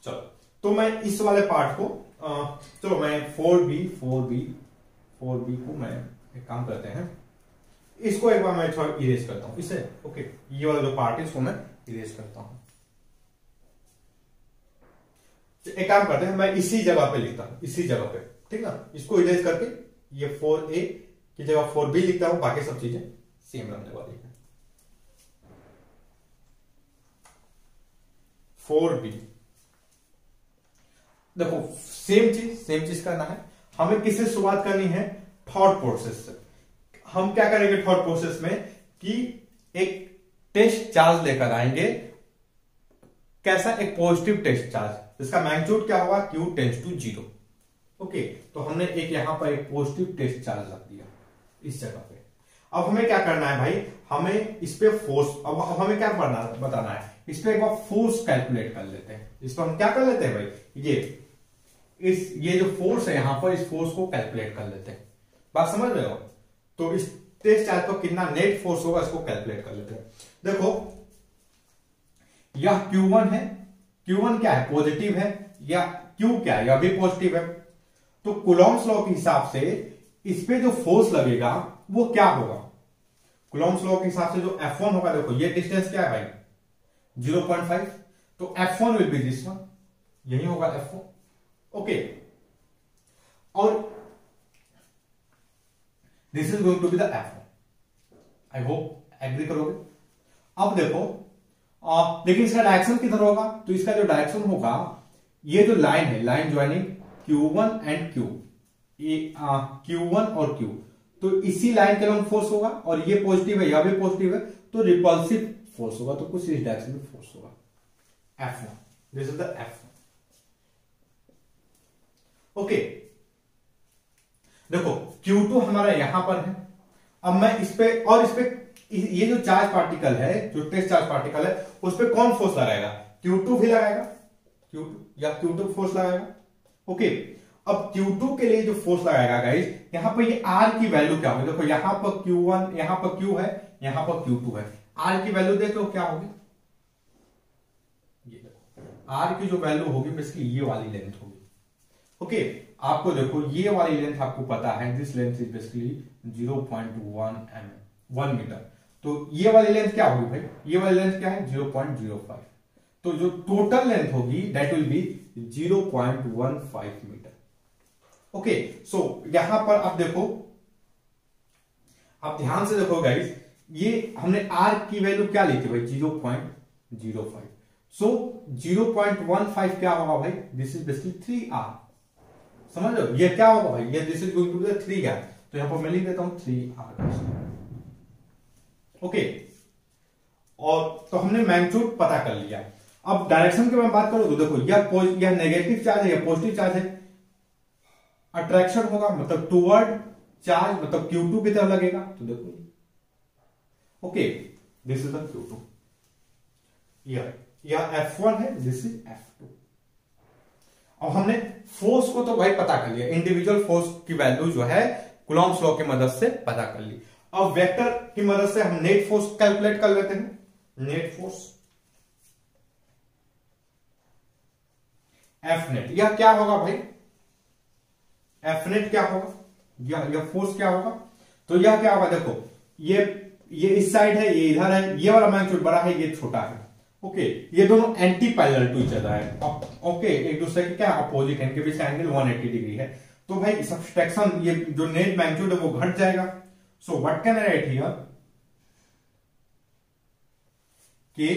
चलो, तो मैं इस वाले पार्ट को चलो मैं 4B को मैं एक काम करते हैं, इसको एक बार मैं थोड़ा इरेज करता हूं इसे, ओके। ये वाला जो पार्ट है इसको मैं इरेज करता हूं। एक काम करते हैं, मैं इसी जगह पे लिखता हूं, इसी जगह पे, ठीक ना। इसको इरेज करके ये 4A की जगह 4B लिखता हूं, बाकी सब चीजें सेम रहने वाली है। 4B, देखो सेम चीज करना है। हमें किससे शुरुआत करनी है, थॉट प्रोसेस से। हम क्या करेंगे थॉट प्रोसेस में कि एक टेस्ट चार्ज लेकर आएंगे, कैसा, एक पॉजिटिव टेस्ट चार्ज, जिसका मैग्नीट्यूड क्या होगा, Q टेंड्स टू 0, ओके। तो हमने एक यहां पर एक पॉजिटिव टेस्ट चार्ज रख दिया इस जगह पे। अब हमें क्या करना है भाई, हमें इस पे फोर्स, अब हमें क्या बताना है, इस पे एक बार फोर्स कैलकुलेट कर लेते हैं। इस पर हम क्या कर लेते हैं भाई, ये जो फोर्स है यहां पर, इस फोर्स को कैलकुलेट कर लेते हैं। बात समझ रहे हो? तो इस टेस्ट चार्ज पर कितना नेट फोर्स होगा, इसको कैलकुलेट कर लेते हैं। देखो यह Q1 है, Q1 क्या है, पॉजिटिव है, या Q क्या है, यह भी पॉजिटिव है। तो कूलॉम्स लॉ के हिसाब से इस पे जो फोर्स लगेगा वो क्या होगा, कूलॉम्स लॉ के हिसाब से जो F1 होगा, देखो ये डिस्टेंस क्या है भाई, 0.5, तो F1 will be this one, यही होगा F1, ओके। और this is going to be the F1, I hope agree करोगे। अब देखो लेकिन इसका डायरेक्शन किधर होगा, तो इसका जो डायरेक्शन होगा, ये जो लाइन है, line joining Q1 and Q, Q1 और Q, तो इसी लाइन के लॉन्ग फोर्स होगा, और ये पॉजिटिव है, यह भी पॉजिटिव है, तो रिपल्सिव फोर्स होगा, तो कुछ इस डायरेक्शन में फोर्स होगा, F1, this is the F1, okay. देखो Q2 हमारा यहां पर है। अब मैं इस पे, और इस पे ये जो चार्ज पार्टिकल है, जो टेस्ट चार्ज पार्टिकल है, उस पे कौन फोर्स लगाएगा, Q2 भी लगाएगा, Q2 या Q2 फोर्स लगाएगा, ओके। अब Q2 के लिए जो फोर्स लगाएगा गाइस, यहां पर ये R की वैल्यू क्या होगी, देखो यहां पर Q1, यहां पर Q है, यहां पर Q2 है, R की वैल्यू देख लो क्या होगी, ये देखो R की जो वैल्यू होगी बेसिकली ये वाली लेंथ होगी, ओके। आपको देखो ये वाली लेंथ आपको पता है, this length is basically 0.1 metre. तो ये वाली लेंथ क्या होगी भाई, ये वाली लेंथ क्या है 0.05। तो जो टोटल लेंथ होगी that will be 0.15 metre. Okay, so यहां पर आप देखो, आप ध्यान से देखो गाइस, ये हमने आर की वैल्यू क्या ली थी भाई 0.05। सो 0.15 क्या होगा भाई, दिस इज बेसिकली 3R। समझ लो ये क्या होगा भाई, ये this is going to be 3R। तो यहां पर मैं लिख देता हूं 3R। ओके, और तो हमने मैग्नीट्यूड पता कर लिया। अब डायरेक्शन की मैं बात करूं तो देखो यह नेगेटिव चार्ज है या पॉजिटिव चार्ज है, अट्रैक्शन होगा मतलब टुवर्ड चार्ज, मतलब Q2 की तरफ लगेगा। तो देखो okay, this is the Q2, यह F1 है, दिस इज F2। अब हमने फोर्स को तो भाई पता कर लिया, इंडिविजुअल फोर्स की वैल्यू जो है कूलॉम्स लॉ की मदद से पता कर ली। अब वेक्टर की मदद से हम नेट फोर्स कैलकुलेट कर लेते हैं। नेट फोर्स एफ नेट, यह क्या होगा भाई, एफ नेट क्या होगा, यह फोर्स क्या होगा, तो यह क्या होगा, देखो ये इस साइड है, ये इधर है, ये वाला मैग्नीट्यूड बड़ा है, ये छोटा है। ओके, ये दोनों anti parallel to each other है। ओके, एक दूसरे के क्या अपोजिट है, इनके बीच एंगल 180 डिग्री है। तो भाई सब्सट्रैक्शन, ये जो नेट मैग्नीट्यूड है वो घट जाएगा। सो what can I write here, के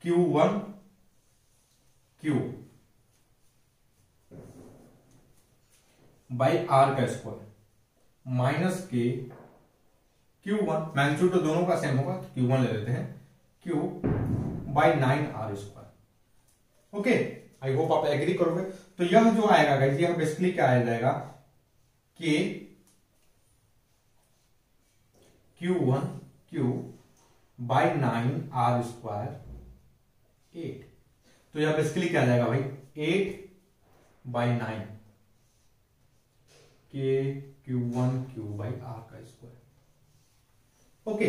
Q1 Q बाई आर का स्क्वायर माइनस के Q1, मैग्नीट्यूड तो दोनों का सेम होगा तो Q1 ले लेते हैं, Q by 9R square. Okay, I hope आप एग्री करोगे। तो यह जो आएगा गाइस, यह बेसिकली क्या आ जाएगा, के Q1 Q by 9R square 8। तो यह बेसिकली क्या आ जाएगा भाई 8 बाई 9 के Q1 Q बाई R का स्क्वायर। ओके,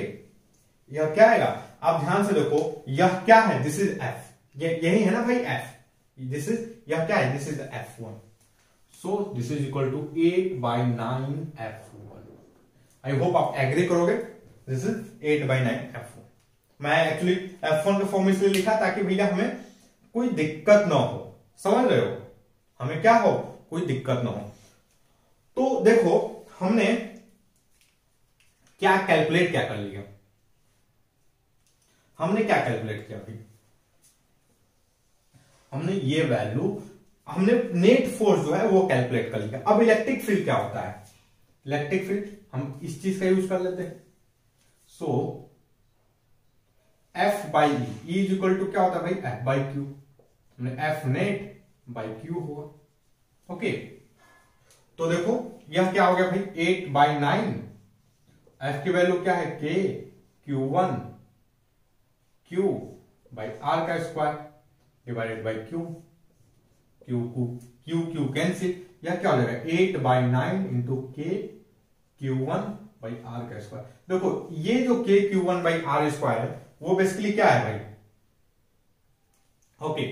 यह क्या आएगा, आप ध्यान से देखो, यह क्या है, दिस इज F, यही है ना भाई F, दिस इज, यह क्या है, this is F1। So this is equal to 8 by 9 F1। I hope आप एग्री करोगे, दिस इज 8 बाई 9 F1। मैं एक्चुअली F1 का फॉर्म इसलिए लिखा ताकि भैया हमें कोई दिक्कत ना हो, समझ रहे हो, हमें क्या हो, कोई दिक्कत ना हो। तो देखो हमने क्या कैलकुलेट क्या कर लिया, हमने क्या कैलकुलेट किया भाई, हमने ये वैल्यू, हमने नेट फोर्स जो है वो कैलकुलेट कर लिया। अब इलेक्ट्रिक फील्ड क्या होता है, इलेक्ट्रिक फील्ड हम इस चीज का यूज कर लेते हैं। So F by E is equal to क्या होता है भाई, F बाई क्यू, हमने F नेट बाई क्यू होगा। ओके, तो देखो यह क्या हो गया भाई 8 बाई 9, F की वैल्यू क्या है K Q1 Q by R का square divided by Q, Q cancel, यह क्या हो जाएगा 8 by 9 into K Q1 by R का स्क्वायर। देखो ये जो K Q1 by R square है वो बेसिकली क्या है भाई, ओके,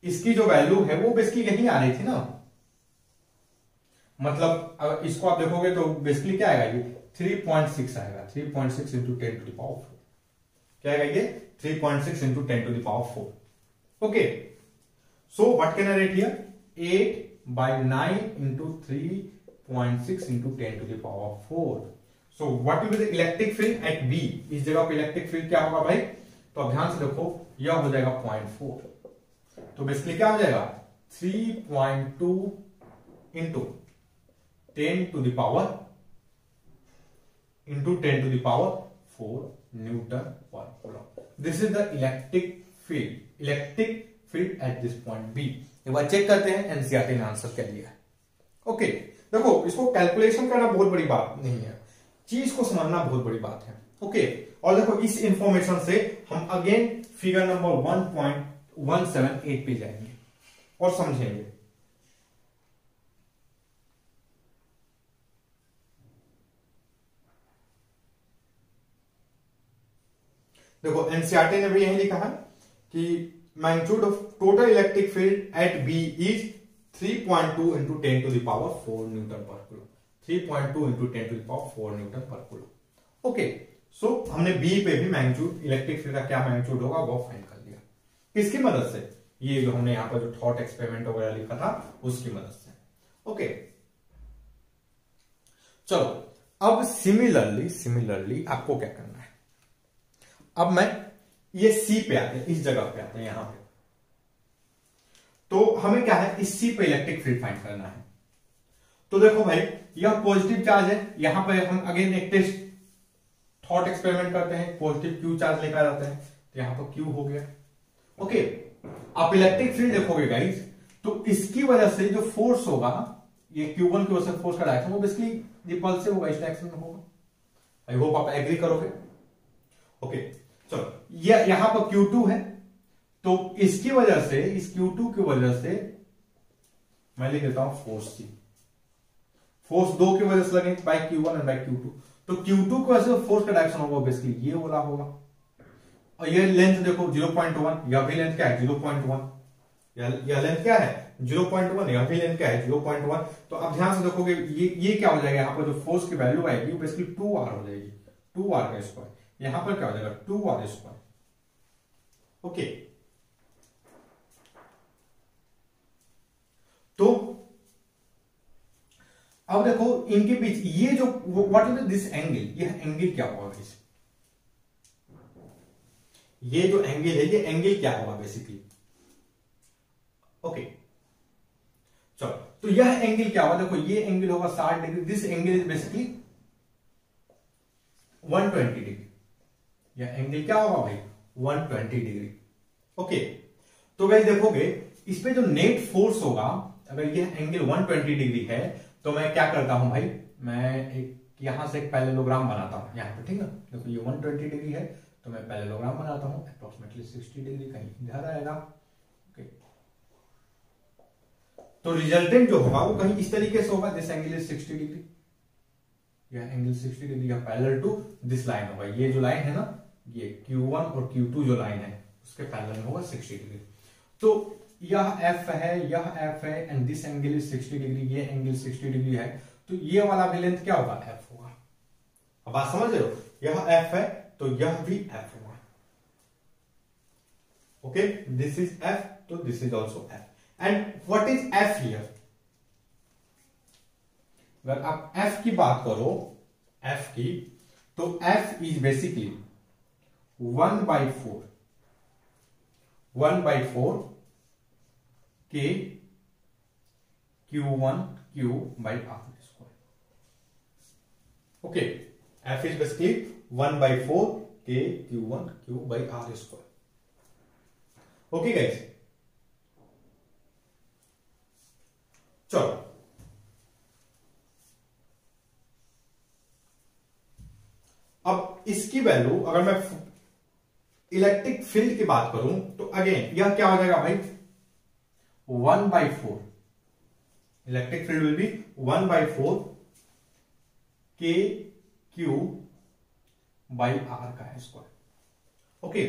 इसकी जो वैल्यू है वो बेसिकली यही आ रही थी ना, मतलब अगर इसको आप देखोगे तो बेसिकली क्या आएगा, ये 3.6 आएगा, 3.6 इंटू 10 टू द पावर 4, क्या आएगा ये 3.6 into 10 to the power 4। Okay, so what can I write here, 8 by 9 into 3.6 into 10 to the power 4। So what will be the electric field at B, इस जगह पे इलेक्ट्रिक फील्ड क्या होगा भाई, तो अब ध्यान से देखो यह हो जाएगा 0.4, तो बेसिकली क्या हो जाएगा 3.2 into 10 to the power 4 newton पर coulomb. This is the electric field at this point B. एक बार चेक करते हैं एनसीईआरटी ने आंसर क्या दिया है। ओके, देखो इसको कैलकुलेशन करना बहुत बड़ी बात नहीं है, चीज को समझना बहुत बड़ी बात है। ओके, और देखो इस इंफॉर्मेशन से हम अगेन फिगर नंबर 1.178 पे जाएंगे और समझेंगे। देखो एनसीईआरटी ने भी यही लिखा है कि magnitude of total electric field at B is 3.2 into 10 to the power 4 newton पर coulomb. 3.2 into 10 to the power 4 newton पर कूलम। ओके, सो हमने बी पे भी मैग्नीट्यूड, इलेक्ट्रिक फील्ड का क्या मैग्नीट्यूड होगा वो फाइंड कर लिया। किसकी मदद से? ये जो हमने यहां पर जो थॉट एक्सपेरिमेंट वगैरह लिखा था उसकी मदद से। ओके, चलो अब सिमिलरली आपको क्या करना है। अब मैं ये सी पे आते हैं, इस जगह पे आते हैं, यहां पे तो हमें क्या है, इस सी पे इलेक्ट्रिक फील्ड फाइंड करना है। तो देखो भाई, यह पॉजिटिव चार्ज है, यहां पर हम अगेन एक टेस्ट थॉट एक्सपेरिमेंट करते हैं, पॉजिटिव क्यू चार्ज लेकर आते हैं, तो यहां पर क्यू हो गया। ओके, आप इलेक्ट्रिक फील्ड देखोगे गाइस, तो इसकी वजह से जो फोर्स होगा, ये Q1 की वजह से फोर्स का डायरेक्शन वो बेसिकली रिपल्सिव होगा, इस डायरेक्शन में होगा। आई होप आप एग्री करोगे। ओके, चलो यहां पर Q2 है, तो इसकी वजह से, इस Q2 की वजह से मैं लिख देता हूं फोर्स C। फोर्स दो की वजह से लगेंगे, bye Q1 and bye Q2। तो Q2 की वजह से फोर्स का डायरेक्शन होगा बेसिकली ये वाला होगा। और ये लेंथ देखो 0.1, यह भी लेंथ क्या है 0.1, यह लेंथ क्या है 0.1, यह भी लेंथ क्या है 0.1। तो अब ध्यान से देखोगे ये क्या हो जाएगा, यहां पर जो फोर्स की वैल्यू आएगी वो बेसिकली 2r हो जाएगी, 2r का स्क्वायर। यहां पर क्या हो जाएगा 2r स्क्वायर। ओके, तो अब देखो इनके बीच ये जो व्हाट इज दिस एंगल, यह एंगल क्या होगा गाइस, ये जो एंगल है ये एंगल क्या होगा बेसिकली। ओके, चलो तो यह एंगल क्या होगा, देखो ये एंगल होगा 60 degree, this angle is basically 120 degree. यह एंगल क्या होगा भाई 120 डिग्री। ओके, तो गाइस देखोगे इस पे जो नेट फोर्स होगा, अगर यह एंगल 120 डिग्री है, तो मैं क्या करता हूं भाई, मैं एक यहां से एक पैरेललोग्राम बनाता हूं यहां पे, ठीक है। देखो ये 120 डिग्री है, तो मैं पैरेललोग्राम बनाता हूं, अप्रोक्सीमेटली 60 डिग्री कहीं इधर आएगा। ओके, तो रिजल्टेंट जो होगा वो कहीं इस तरीके से होगा, दिस एंगल इज 60 डिग्री, यह एंगल 60 डिग्री, यह पैरेलल टू दिस लाइन होगा। ये जो लाइन है ना, ये Q1 और Q2 जो लाइन है उसके पैरेलल में होगा 60 डिग्री। तो यह F है, यह F है, and this angle is 60 degree, ये एंगल 60 डिग्री है, तो ये वाला भी लेंथ क्या होगा F होगा। अब बात समझ रहे हो, यह F है तो यह भी F होगा। ओके, दिस इज F, तो this is also F। And what is F here, अगर आप F की बात करो, F की, तो F is basically 1/4 K Q1 Q by R square। Okay, F is basically 1/4 K Q1 Q by R square। Okay guys, चलो अब इसकी वैल्यू, अगर मैं इलेक्ट्रिक फील्ड की बात करूं, तो अगेन यह क्या हो जाएगा भाई 1/4, electric field will B 1/4 K Q by R का स्क्वायर। ओके,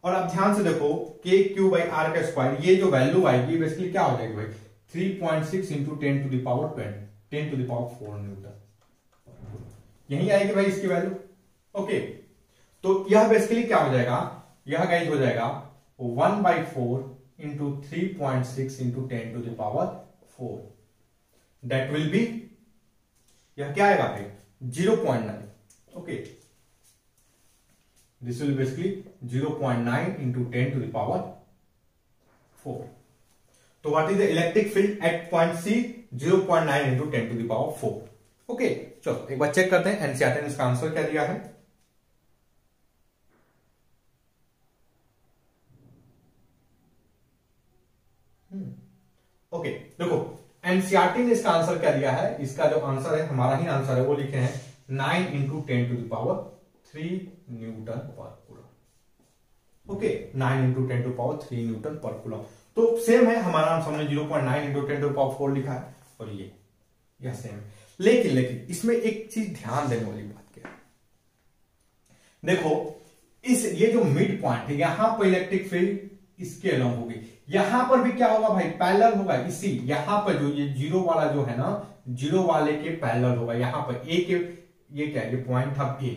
और अब ध्यान से देखो K Q by R का स्क्वायर, ये जो वैल्यू आएगी बेसिकली क्या हो जाएगी भाई 3.6 into 10 to the power 4 newton, यही आएगी भाई इसकी वैल्यू। ओके, तो यह बेसिकली क्या हो जाएगा, यह गाइस हो जाएगा 1/4 into 3.6 into 10 to the power 4, that will be, यह क्या आएगा भाई 0.9। Okay, this will basically 0.9 into 10 to the power 4। तो what is the electric field at point C, 0.9 into 10 to the power 4। Okay, चलो एक बार चेक करते हैं एनसीईआरटी ने इसका आंसर क्या दिया है। ओके, देखो एनसीईआरटी ने इसका आंसर क्या दिया है, इसका जो आंसर है, हमारा ही आंसर है, वो लिखे हैं 9 into 10 to the power 3 newton पर coulomb. Okay, 9 into 10 to power 3 newton पर कूलम। तो सेम है, हमारा आंसर हमने 0.9 इंटू 10 टू पावर 4 लिखा है, और यह सेम है। लेकिन इसमें एक चीज ध्यान देने वाली बात क्या है, देखो ये जो मिड पॉइंट है, यहां पर इलेक्ट्रिक फील्ड इसके अलॉन्ग होगी। यहां पर भी क्या होगा भाई, पैरेलल होगा। इसी यहां पर जो ये जीरो वाला जो है ना, जीरो वाले के पैरेलल होगा। यहां पर ए के, ये क्या है, ये पॉइंट था ए।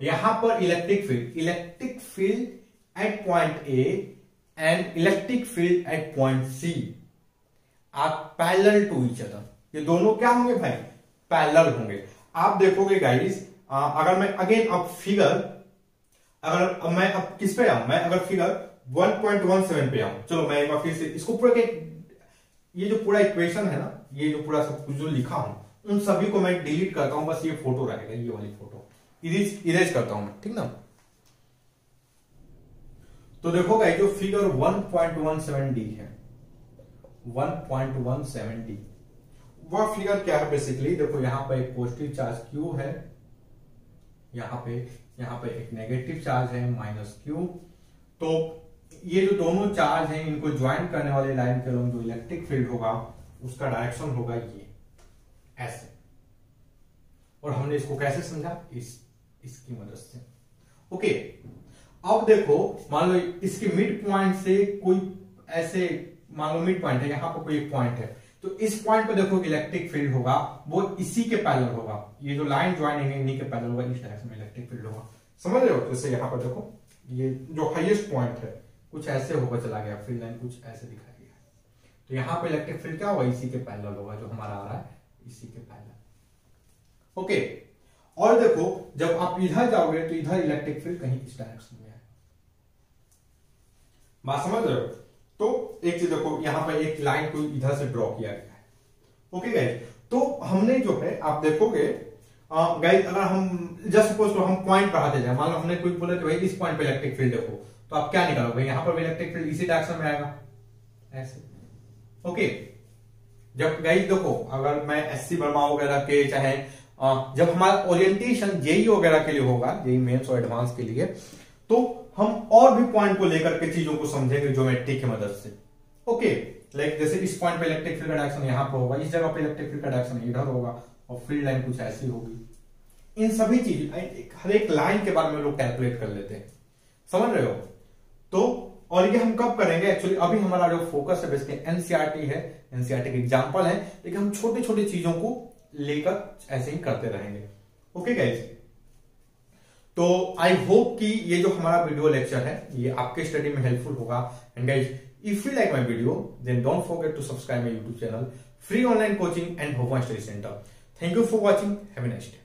यहां पर electric field at point A and electric field at point C are parallel to each other. ये दोनों क्या होंगे भाई, पैरेलल होंगे। आप देखोगे गाइस, अगर मैं अगेन अब फिगर, अगर मैं अब किस पे आऊं, मैं अगर फिगर 1.17 पे आऊं, चलो मैं एक बार फिर से इसको पूरा ये जो पूरा इक्वेशन है ना, ये जो पूरा सब कुछ जो लिखा हूं, उन सभी को मैं डिलीट करता हूं। बस ये फोटो रहेगा, ये वाली फोटो इरेज करता हूं, ठीक ना। तो देखो गाइस, जो फिगर 1.17D है, 1.17D, वह फिगर क्या है बेसिकली, देखो यहां पर एक पॉजिटिव चार्ज Q है, यहां पे एक नेगेटिव चार्ज है -Q। तो ये जो दोनों चार्ज हैं, इनको ज्वाइन करने वाले लाइन के अलॉन्ग जो इलेक्ट्रिक फील्ड होगा, उसका डायरेक्शन होगा ये ऐसे। और हमने इसको कैसे समझा, इसकी मदद से। ओके, अब देखो, मान लो इसके मिड पॉइंट से कोई ऐसे, मान लो मिड पॉइंट है, यहां पर कोई एक पॉइंट है, तो इस पॉइंट पे देखो इलेक्ट्रिक फील्ड होगा, वो इसी के पैरेलल होगा। ये जो लाइन ज्वाइन है इन्हीं के पैरेलल होगा, इस डायरेक्शन में इलेक्ट्रिक फील्ड होगा। समझ रहे हो? जैसे यहां पर देखो, ये जो हाईएस्ट पॉइंट है कुछ ऐसे होकर चला गया, फील्ड लाइन कुछ ऐसे दिखाई गया, तो यहां पर इलेक्ट्रिक फील्ड क्या होगा, इसी के पैरेलल होगा, जो हमारा आ रहा है इसी के पैरेलल। ओके, और देखो जब आप इधर जाओगे तो इधर इलेक्ट्रिक फील्ड कहीं इस डायरेक्शन में है। बात समझ रहे हो? तो एक चीज देखो, यहां पर एक लाइन को इधर से ड्रॉ किया गया है। ओके गाइस, तो हमने जो है, आप देखोगे गाइस, अगर हम जस्ट सपोज हम पॉइंट बढ़ाते जाए, मान लो हमने कोई बोला कि भाई इस पॉइंट पे इलेक्ट्रिक फील्ड देखो, तो आप क्या निकालोगे, यहां पर भी इलेक्ट्रिक फील्ड इसी डायरेक्शन में आएगा ऐसे। ओके, जब गाइस देखो, अगर मैं SC वर्मा वगैरह के, चाहे जब हमारा ओरिएंटेशन जेई वगैरह के लिए होगा, जेई मेंस और एडवांस के लिए, तो हम और भी पॉइंट को लेकर के चीजों को समझेंगे ज्योमेट्री की मदद से। ओके, लाइक जैसे इस पॉइंट पे इलेक्ट्रिक फील्ड का डायरेक्शन यहां पर होगा, इस जगह पे इलेक्ट्रिक फील्ड का डायरेक्शन इधर होगा, और फील्ड लाइन कुछ ऐसी होगी। इन सभी चीज, हर एक लाइन के बारे में लोग कैलकुलेट कर लेते हैं। समझ रहे हो? तो और ये हम कब करेंगे, एक्चुअली अभी हमारा जो फोकस है बेसिकली एनसीईआरटी है, एनसीईआरटी के एग्जांपल है, लेकिन हम छोटी छोटी चीजों को लेकर ऐसे ही करते रहेंगे। ओके गाइस, तो आई होप कि ये जो हमारा वीडियो लेक्चर है ये आपके स्टडी में हेल्पफुल होगा। And guys, if you like my video then don't forget to subscribe my YouTube channel free online coaching and Bhopal study centre. Thank you for watching, have a nice day.